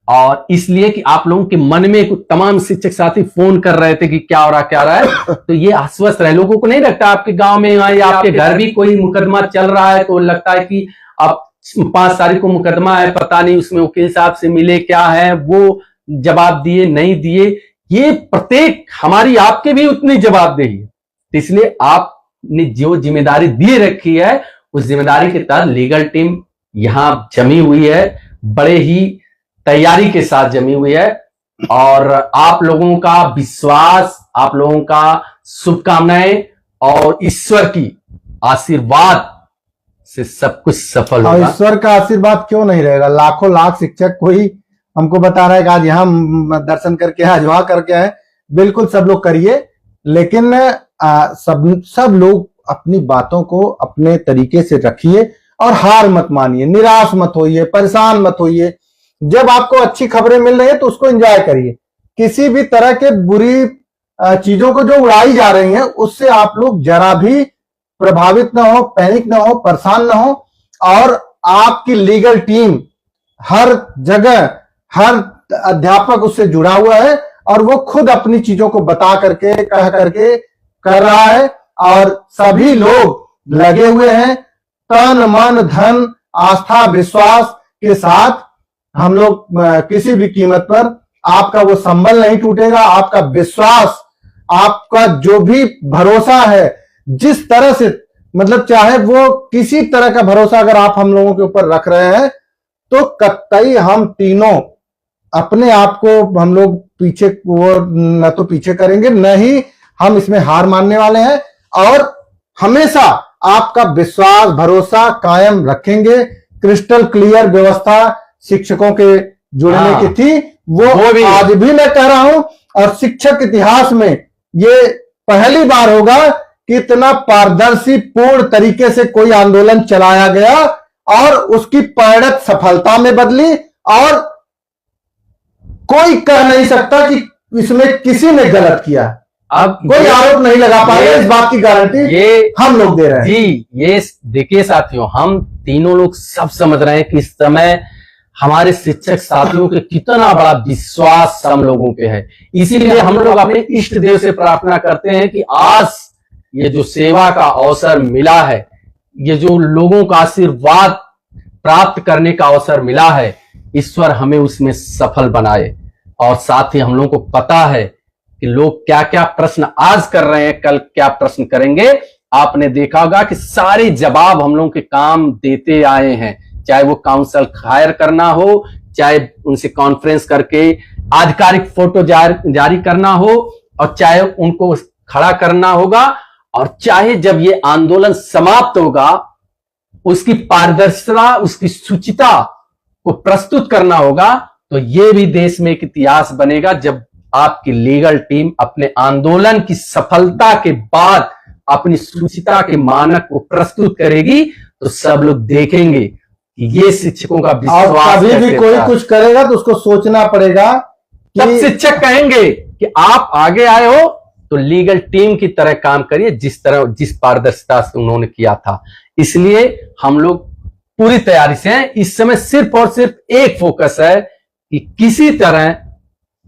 और इसलिए कि आप लोगों के मन में तमाम शिक्षक साथी फोन कर रहे थे कि क्या हो रहा है, तो ये आश्वस्त रहे। लोगों को नहीं लगता आपके गांव में या आपके घर भी कोई मुकदमा चल रहा है तो लगता है कि अब 5 तारीख को मुकदमा है, पता नहीं उसमें वकील साहब से मिले क्या है, वो जवाब दिए नहीं दिए। ये प्रत्येक हमारी आपके भी उतनी जवाबदेही है। इसलिए आपने जो जिम्मेदारी दी रखी है, उस जिम्मेदारी के तहत लीगल टीम यहां जमी हुई है, बड़े ही तैयारी के साथ जमी हुई है, और आप लोगों का विश्वास, आप लोगों का शुभकामनाएं और ईश्वर की आशीर्वाद से सब कुछ सफल होगा। ईश्वर का आशीर्वाद क्यों नहीं रहेगा? लाखों लाख शिक्षक कोई हमको बता रहा है कि आज यहाँ दर्शन करके आज वहां करके आए, बिल्कुल सब लोग करिए, लेकिन सब लोग अपनी बातों को अपने तरीके से रखिए और हार मत मानिए, निराश मत होइए, परेशान मत होइए। जब आपको अच्छी खबरें मिल रही है तो उसको एंजॉय करिए। किसी भी तरह के बुरी चीजों को जो उड़ाई जा रही हैं उससे आप लोग जरा भी प्रभावित ना हो, पैनिक ना हो, परेशान ना हो। और आपकी लीगल टीम हर जगह, हर अध्यापक उससे जुड़ा हुआ है, और वो खुद अपनी चीजों को बता करके, कह करके कर रहा है, और सभी लोग लगे हुए हैं तन मन धन आस्था विश्वास के साथ। हम लोग किसी भी कीमत पर आपका वो संबल नहीं टूटेगा, आपका विश्वास, आपका जो भी भरोसा है, जिस तरह से, मतलब चाहे वो किसी तरह का भरोसा अगर आप हम लोगों के ऊपर रख रहे हैं, तो कतई हम तीनों अपने आप को, हम लोग पीछे, वो न तो पीछे करेंगे, न ही हम इसमें हार मानने वाले हैं, और हमेशा आपका विश्वास भरोसा कायम रखेंगे। क्रिस्टल क्लियर व्यवस्था शिक्षकों के जुड़ने की थी, वो भी आज भी मैं कह रहा हूं, और शिक्षक इतिहास में ये पहली बार होगा कि इतना पारदर्शी पूर्ण तरीके से कोई आंदोलन चलाया गया और उसकी परिणत सफलता में बदली, और कोई कह नहीं सकता कि इसमें किसी ने गलत किया। अब कोई आरोप नहीं लगा पाएगा, इस बात की गारंटी ये हम लोग दे रहे हैं। जी, ये देखिए साथियों, हम तीनों लोग सब समझ रहे हैं कि इस समय हमारे शिक्षक साथियों के कितना बड़ा विश्वास हम लोगों पे है। इसीलिए हम लोग अपने इष्ट देव से प्रार्थना करते हैं कि आज ये जो सेवा का अवसर मिला है, ये जो लोगों का आशीर्वाद प्राप्त करने का अवसर मिला है, ईश्वर हमें उसमें सफल बनाए। और साथ ही हम लोगों को पता है कि लोग क्या क्या प्रश्न आज कर रहे हैं, कल क्या प्रश्न करेंगे। आपने देखा होगा कि सारे जवाब हम लोगों के काम देते आए हैं, चाहे वो काउंसिल हायर करना हो, चाहे उनसे कॉन्फ्रेंस करके आधिकारिक फोटो जारी करना हो, और चाहे उनको खड़ा करना होगा, और चाहे जब ये आंदोलन समाप्त होगा उसकी पारदर्शिता, उसकी शुचिता को प्रस्तुत करना होगा, तो ये भी देश में एक इतिहास बनेगा जब आपकी लीगल टीम अपने आंदोलन की सफलता के बाद अपनी शुचिता के मानक को प्रस्तुत करेगी, तो सब लोग देखेंगे कि ये शिक्षकों का और विश्वास कभी भी कैसे कोई था। कुछ करेगा तो उसको सोचना पड़ेगा तब कि शिक्षक कहेंगे कि आप आगे आए हो तो लीगल टीम की तरह काम करिए, जिस पारदर्शिता से उन्होंने किया था। इसलिए हम लोग पूरी तैयारी से हैं। इस समय सिर्फ और सिर्फ एक फोकस है कि किसी तरह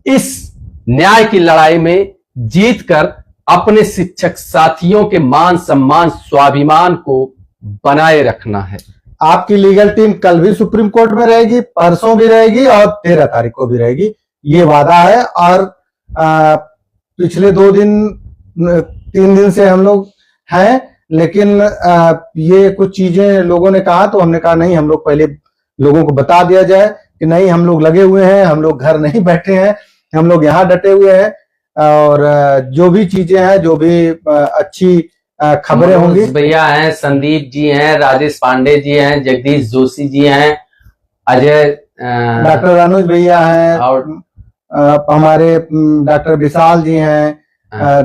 इस न्याय की लड़ाई में जीतकर अपने शिक्षक साथियों के मान सम्मान स्वाभिमान को बनाए रखना है। आपकी लीगल टीम कल भी सुप्रीम कोर्ट में रहेगी, परसों भी रहेगी और 13 तारीख को भी रहेगी, ये वादा है। और पिछले 3 दिन से हम लोग हैं, लेकिन ये कुछ चीजें लोगों ने कहा तो हमने कहा नहीं, हम लोग पहले लोगों को बता दिया जाए कि नहीं, हम लोग लगे हुए हैं, हम लोग घर नहीं बैठे हैं, हम लोग यहाँ डटे हुए हैं। और जो भी चीजें हैं, जो भी अच्छी खबरें होंगी, भैया हैं, संदीप जी हैं, राजेश पांडे जी हैं, जगदीश जोशी जी हैं, अजय डॉक्टर अनुज भैया हैं, और हमारे डॉक्टर विशाल जी हैं,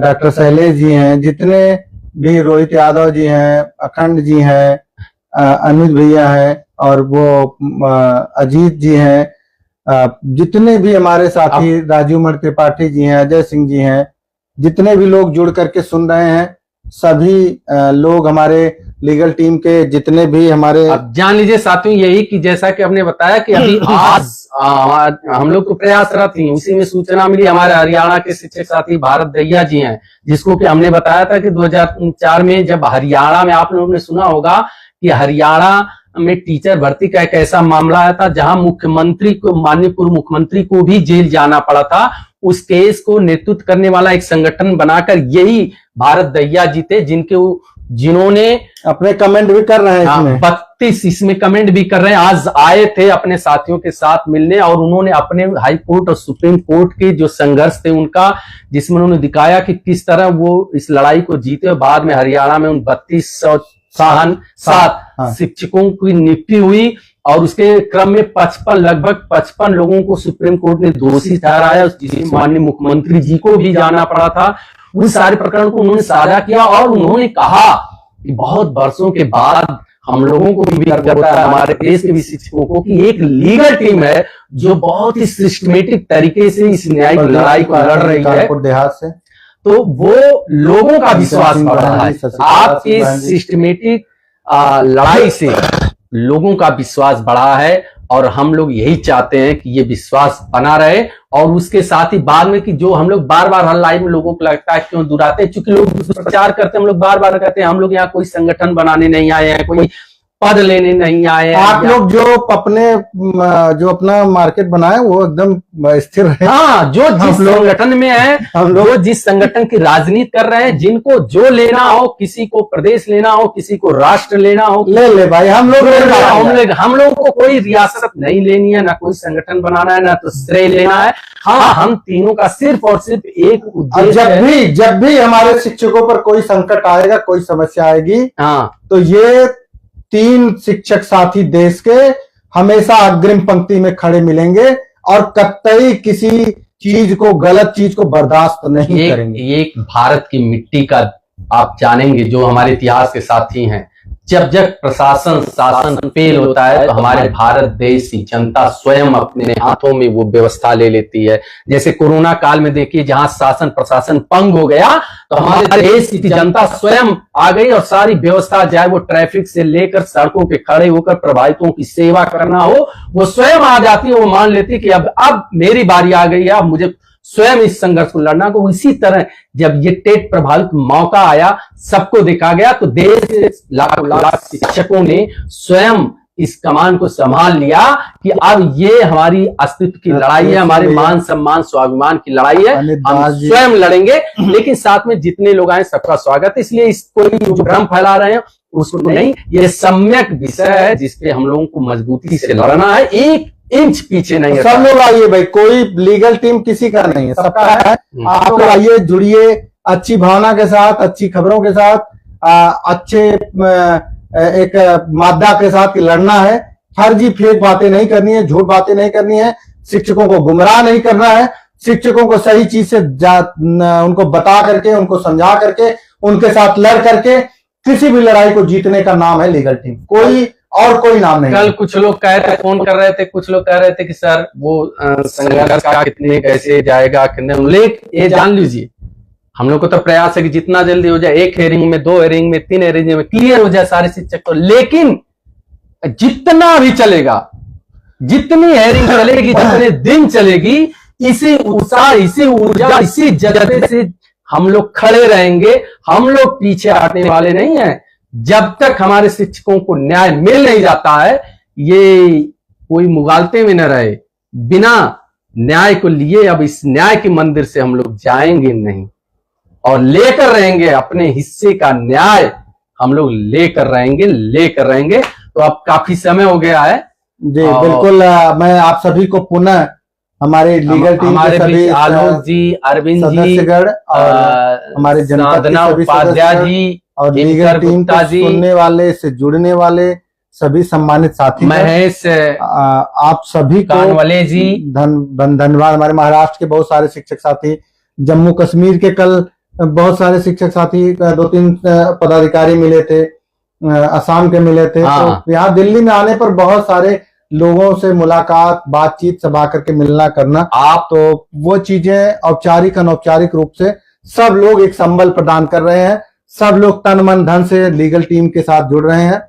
डॉक्टर शैलेश जी हैं, जितने भी रोहित यादव जी हैं, अखंड जी हैं, अनुज भैया हैं, और वो अजीत जी हैं, जितने भी हमारे साथी राजू मण त्रिपाठी जी हैं, अजय सिंह जी हैं, जितने भी लोग जुड़ करके सुन रहे हैं, सभी लोग हमारे लीगल टीम के जितने भी हमारे, अब जान लीजिए साथियों यही कि जैसा कि आपने बताया कि अभी आज हम लोग तो प्रयासरत ही, उसी में सूचना मिली हमारे हरियाणा के शिक्षक साथी भारत दहिया जी हैं, जिसको कि हमने बताया था कि 2004 में जब हरियाणा में, आप लोगों ने सुना होगा कि हरियाणा में टीचर भर्ती का एक ऐसा मामला आया था जहां मुख्यमंत्री को, माननीय पूर्व मुख्यमंत्री को भी जेल जाना पड़ा था। उस केस को नेतृत्व करने वाला एक संगठन बनाकर यही भारत दहिया जी थे, जिन्होंने अपने कमेंट भी कर रहे हैं इसमें। 32 इसमें कमेंट भी कर रहे हैं। आज आए थे अपने साथियों के साथ मिलने, और उन्होंने अपने हाई कोर्ट और सुप्रीम कोर्ट के जो संघर्ष थे उनका, जिसमें उन्होंने दिखाया कि किस तरह वो इस लड़ाई को जीते, और बाद में हरियाणा में उन 32,7 शिक्षकों की नियुक्ति हुई, और उसके क्रम में लगभग 55 लोगों को सुप्रीम कोर्ट ने दोषी ठहराया, जिसमें माननीय मुख्यमंत्री जी को भी जाना पड़ा था। उस सारे प्रकरण को उन्होंने साझा किया, और उन्होंने कहा कि बहुत वर्षों के बाद हम लोगों को भी गर्व होता है, हमारे देश के भी शिक्षकों को, कि एक लीगल टीम है जो बहुत ही सिस्टमेटिक तरीके से इस न्याय की लड़ाई को लड़ रही है। देहात से तो वो लोगों का विश्वास बढ़ रहा है। आपकी सिस्टमेटिक लड़ाई से लोगों का विश्वास बढ़ा है, और हम लोग यही चाहते हैं कि ये विश्वास बना रहे। और उसके साथ ही बाद में कि जो हम लोग बार बार हर लाइव में लोगों को लगता है क्यों दुहराते हैं, चूंकि लोग प्रचार करते हैं, हम लोग बार बार कहते हैं हम लोग यहाँ कोई संगठन बनाने नहीं आए हैं, कोई पद लेने नहीं आए हैं। आप लोग जो अपना मार्केट बनाए वो एकदम स्थिर है। हाँ, जो जिस संगठन में है, हम लोग जिस संगठन की राजनीति कर रहे हैं, जिनको जो लेना हो, किसी को प्रदेश लेना हो, किसी को राष्ट्र लेना हो, ले भाई, हम लोगों को कोई रियासत नहीं लेनी है, ना कोई संगठन बनाना है, ना तो श्रेय लेना है। हाँ, हम तीनों का सिर्फ और सिर्फ एक उद्देश्य, जब भी हमारे शिक्षकों पर कोई संकट आएगा, कोई समस्या आएगी, हाँ, तो ये 3 शिक्षक साथी देश के हमेशा अग्रिम पंक्ति में खड़े मिलेंगे, और कतई किसी चीज को, गलत चीज को बर्दाश्त नहीं करेंगे। एक भारत की मिट्टी का आप जानेंगे, जो हमारे इतिहास के साथी हैं, जब जब प्रशासन शासन फेल होता है तो हमारे भारत देश की जनता स्वयं अपने हाथों में वो व्यवस्था ले लेती है। जैसे कोरोना काल में देखिए, जहां शासन प्रशासन पंग हो गया, तो हमारे देश की जनता स्वयं आ गई, और सारी व्यवस्था, चाहे वो ट्रैफिक से लेकर सड़कों पे खड़े होकर प्रभावितों की सेवा करना हो, वो स्वयं आ जाती है। वो मान लेती है कि अब मेरी बारी आ गई है, अब मुझे स्वयं इस संघर्ष को लड़ना को। इसी तरह जब ये टेट प्रभावित मौका आया, सबको देखा गया, तो देश के लाख शिक्षकों ने स्वयं इस कमान को संभाल लिया कि अब ये हमारी अस्तित्व की लड़ाई है, हमारे मान सम्मान स्वाभिमान की लड़ाई है, हम स्वयं लड़ेंगे। लेकिन साथ में जितने लोग आए सबका स्वागत है। इसलिए इसको जो भ्रम फैला रहे हैं उसको नहीं, ये सम्यक विषय है जिसपे हम लोगों को मजबूती से लड़ना है। एक इंच पीछे नहीं है। सब लोग आइए भाई, कोई लीगल टीम किसी का नहीं है, सबका है। आप लोग आइए, जुड़िए अच्छी भावना के साथ, अच्छी खबरों के साथ, अच्छे एक मादा के साथ लड़ना है। फर्जी फेक बातें नहीं करनी है, झूठ बातें नहीं करनी है, शिक्षकों को गुमराह नहीं करना है, शिक्षकों को सही चीज से उनको बता करके, उनको समझा करके, उनके साथ लड़ करके किसी भी लड़ाई को जीतने का नाम है लीगल टीम, कोई और कोई नाम नहीं। कल कुछ लोग कह रहे, फोन कर रहे थे, कुछ लोग कह रहे थे कि सर वो संघर्ष का कितने कैसे जाएगा, कितने, लेकिन ये जान लीजिए हम लोग को तो प्रयास है कि जितना जल्दी हो जाए, 1 हेयरिंग में, 2 हेयरिंग में, 3 हेयरिंग में क्लियर हो जाए सारे शिक्षक को। लेकिन जितना भी चलेगा, जितनी हेयरिंग चलेगी, जितने दिन चलेगी, इसी उत्साह, इसी ऊर्जा, इसी जज्बे से हम लोग खड़े रहेंगे। हम लोग पीछे हटने वाले नहीं हैं। जब तक हमारे शिक्षकों को न्याय मिल नहीं जाता है, ये कोई मुगालते में न रहे, बिना न्याय को लिए अब इस न्याय के मंदिर से हम लोग जाएंगे नहीं, और लेकर रहेंगे अपने हिस्से का न्याय, हम लोग लेकर रहेंगे। तो अब काफी समय हो गया है जी, बिल्कुल। मैं आप सभी को पुनः हमारे लीगल टीम के सभी आलोक जी, अरविंद जी, सदस्यगण और हमारे जनपद के सभी उपाध्याय जी और लीगल टीम को सुनने वाले, से जुड़ने वाले सभी सम्मानित साथी, महेश, आप सभी को कानवाले जी धन्यवाद। हमारे महाराष्ट्र के बहुत सारे शिक्षक साथी, जम्मू कश्मीर के कल बहुत सारे शिक्षक साथी, 2-3 पदाधिकारी मिले थे, असम के मिले थे। तो यहाँ दिल्ली में आने पर बहुत सारे लोगों से मुलाकात, बातचीत, सब आकर के मिलना करना, आप तो वो चीजें औपचारिक अनौपचारिक रूप से सब लोग एक संबल प्रदान कर रहे हैं। सब लोग तन मन धन से लीगल टीम के साथ जुड़ रहे हैं।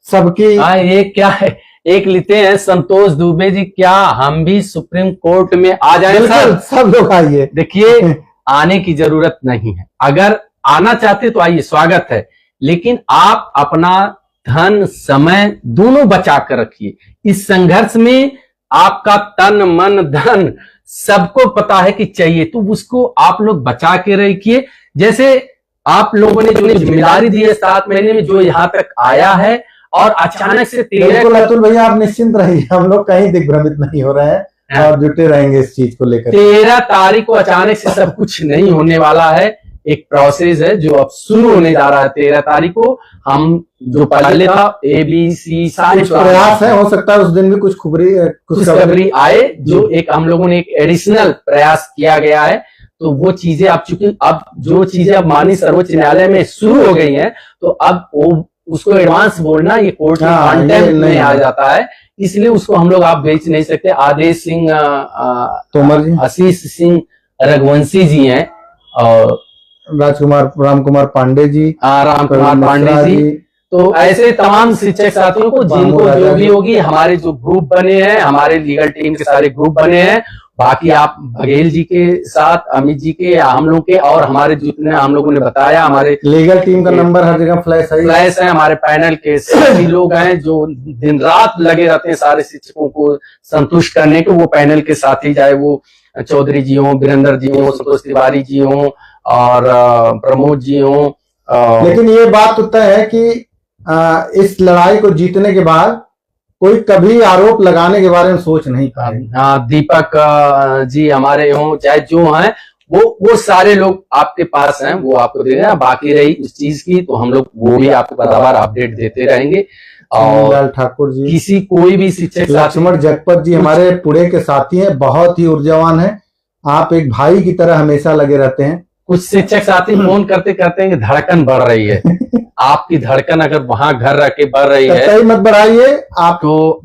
सबकी ये क्या है, एक लिखते हैं संतोष दुबे जी, क्या हम भी सुप्रीम कोर्ट में आ जाए? सर सब लोग आइए। देखिए, आने की जरूरत नहीं है, अगर आना चाहते तो आइए, स्वागत है, लेकिन आप अपना धन, समय दोनों बचा कर रखिए। इस संघर्ष में आपका तन, मन, धन सबको पता है कि चाहिए, तो उसको आप लोग बचा के रखिए। जैसे आप लोगों ने जो जिम्मेदारी दी है 7 महीने में, जो यहाँ तक आया है, और अचानक से अतुल भैया आप निश्चिंत रहिए, हम लोग कहीं दिग्भ्रमित नहीं हो रहे हैं और जुटे रहेंगे इस चीज को लेकर। 13 तारीख को अचानक से सब कुछ नहीं होने वाला है, एक प्रोसेस है जो अब शुरू होने जा रहा है। 13 तारीख को हम जो पहले था ABC सारे प्रयास है, हो सकता है उस दिन भी कुछ खुशखबरी आए, जो एक हम लोगों ने एक एडिशनल प्रयास किया गया है। तो वो चीजें अब चूंकि अब जो चीजें अब माननीय सर्वोच्च न्यायालय में शुरू हो गई हैं, तो अब वो उसको एडवांस बोलना ये कोर्ट के कंटेम्प्ट में आ जाता है, इसलिए उसको हम लोग आप बेच नहीं सकते। आदेश सिंह तोमर जी, आशीष सिंह रघुवंशी जी हैं, और रामकुमार पांडे जी, रामकुमार पांडे जी, तो ऐसे तमाम शिक्षक साथियों को, जिनको जो भी होगी, हमारे जो ग्रुप बने हैं, हमारे लीगल टीम के सारे ग्रुप बने हैं, बाकी आप बघेल जी के साथ, अमित जी के, हम लोग के, और हमारे जितने हम लोगों ने बताया, हमारे लीगल टीम का नंबर हर जगह फ्लैश है। हमारे पैनल के सभी लोग हैं जो दिन रात लगे रहते हैं सारे शिक्षकों को संतुष्ट करने को। वो पैनल के साथी, चाहे वो चौधरी जी हो, वीरेंद्र जी हो, संतोष तिवारी जी हो, और प्रमोद जी हो। लेकिन ये बात तो तय है कि इस लड़ाई को जीतने के बाद कोई कभी आरोप लगाने के बारे में सोच नहीं पाए। दीपक जी हमारे हों, चाहे जो हैं, वो सारे लोग आपके पास हैं, वो आपको दे देना। बाकी रही उस चीज की, तो हम लोग वो भी आपको बराबर अपडेट देते रहेंगे। और ठाकुर जी, किसी कोई भी शिक्षक, लक्ष्मण जगपत जी हमारे पुणे के साथी हैं, बहुत ही ऊर्जावान हैं। आप एक भाई की तरह हमेशा लगे रहते हैं। कुछ शिक्षक साथी फोन करते करते हैं धड़कन बढ़ रही है। आपकी धड़कन अगर वहां घर रख के बढ़ रही है, मत बढ़ाइए आप, तो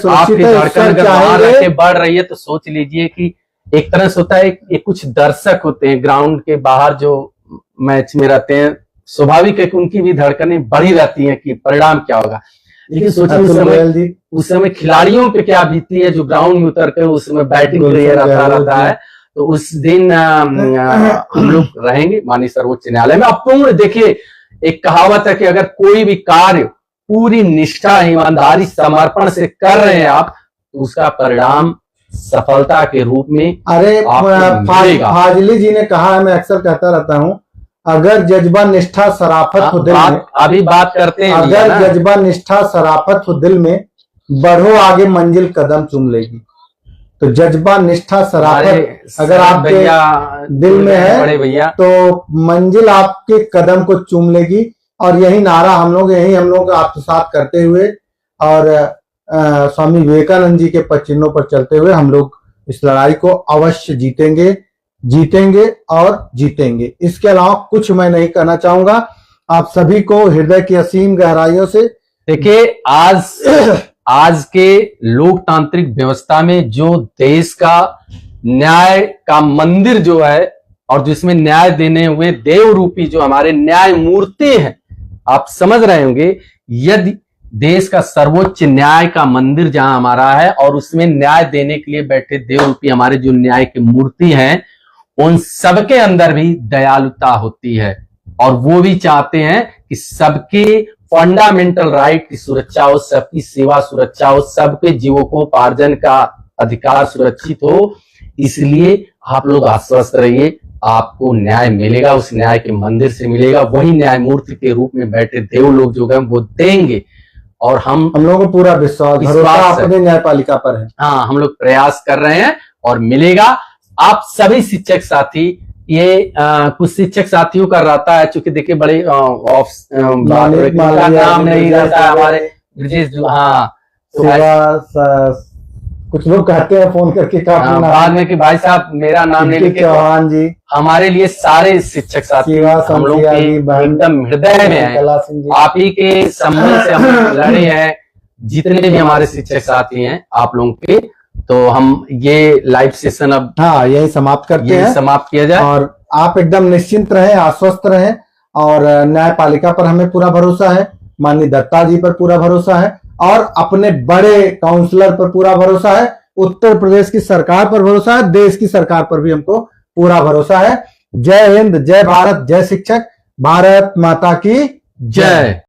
आपकी धड़कन अगर वहां रख के बढ़ रही है, तो सोच लीजिए कि एक तरह से होता है, एक कुछ दर्शक होते हैं ग्राउंड के बाहर जो मैच में रहते हैं, स्वाभाविक है कि उनकी भी धड़कनें बढ़ी रहती हैं कि परिणाम क्या होगा। लेकिन सोचिए उस समय खिलाड़ियों पे क्या बीती है, जो ग्राउंड में उतर कर उस समय बैटिंग रहता है। तो उस दिन हम लोग रहेंगे माननीय सर्वोच्च न्यायालय में। अब पूर्ण देखिए, एक कहावत है कि अगर कोई भी कार्य पूरी निष्ठा, ईमानदारी, समर्पण से कर रहे हैं आप, तो उसका परिणाम सफलता के रूप में फाजली जी ने कहा है, मैं अक्सर कहता रहता हूं, अगर जज्बा निष्ठा सराफत हो दिल में, अभी बात करते हैं, अगर जज्बा निष्ठा सराफत हो दिल में, बढ़ो आगे मंजिल कदम चूम लेगी। तो जज्बा, निष्ठा, शराफत अगर आपके दिल में है बड़े भैया, तो मंजिल आपके कदम को चूम लेगी। और यही नारा हम लोग आत्मसात करते हुए और स्वामी विवेकानंद जी के पद चिन्हों पर चलते हुए हम लोग इस लड़ाई को अवश्य जीतेंगे और जीतेंगे। इसके अलावा कुछ मैं नहीं कहना चाहूंगा। आप सभी को हृदय की असीम गहराइयों से देखिए, आज के लोकतांत्रिक व्यवस्था में जो देश का न्याय का मंदिर जो है और जिसमें न्याय देने हुए देव रूपी जो हमारे न्यायमूर्ति हैं, आप समझ रहे होंगे, यदि देश का सर्वोच्च न्याय का मंदिर जहां हमारा है और उसमें न्याय देने के लिए बैठे देव रूपी हमारे जो न्याय की मूर्ति हैं, उन सबके अंदर भी दयालुता होती है और वो भी चाहते हैं कि सबके फंडामेंटल राइट की सुरक्षा हो, सबकी सेवा सुरक्षा हो, सबके जीवकोपार्जन का अधिकार सुरक्षित हो। इसलिए आप लोग आश्वस्त रहिए, आपको न्याय मिलेगा, उस न्याय के मंदिर से मिलेगा, वही न्यायमूर्ति के रूप में बैठे देव लोग जो है वो देंगे। और हम लोगों को पूरा भरोसा अपने न्यायपालिका पर है। हाँ, हम लोग प्रयास कर रहे हैं और मिलेगा। आप सभी शिक्षक साथी, ये कुछ शिक्षक साथियों का रहता है, चूंकि देखिए बड़े नाम नहीं रहता है हमारे ब्रजेश जो, हाँ कुछ लोग कहते हैं फोन करके बाद में कि भाई साहब मेरा नाम नहीं लिखे, चौहान जी हमारे लिए सारे शिक्षक साथी हम लोग के एकदम हृदय में है। आप ही के संबंध से हम लड़े हैं, जितने भी हमारे शिक्षक साथी हैं आप लोगों के। तो हम ये लाइव सेशन अब यही समाप्त करते हैं, समाप्त किया जाए। और आप एकदम निश्चिंत रहें, आश्वस्त रहें और न्यायपालिका पर हमें पूरा भरोसा है, माननीय दत्ता जी पर पूरा भरोसा है और अपने बड़े काउंसलर पर पूरा भरोसा है, उत्तर प्रदेश की सरकार पर भरोसा है, देश की सरकार पर भी हमको पूरा भरोसा है। जय हिंद, जय भारत, जय शिक्षक, भारत माता की जय।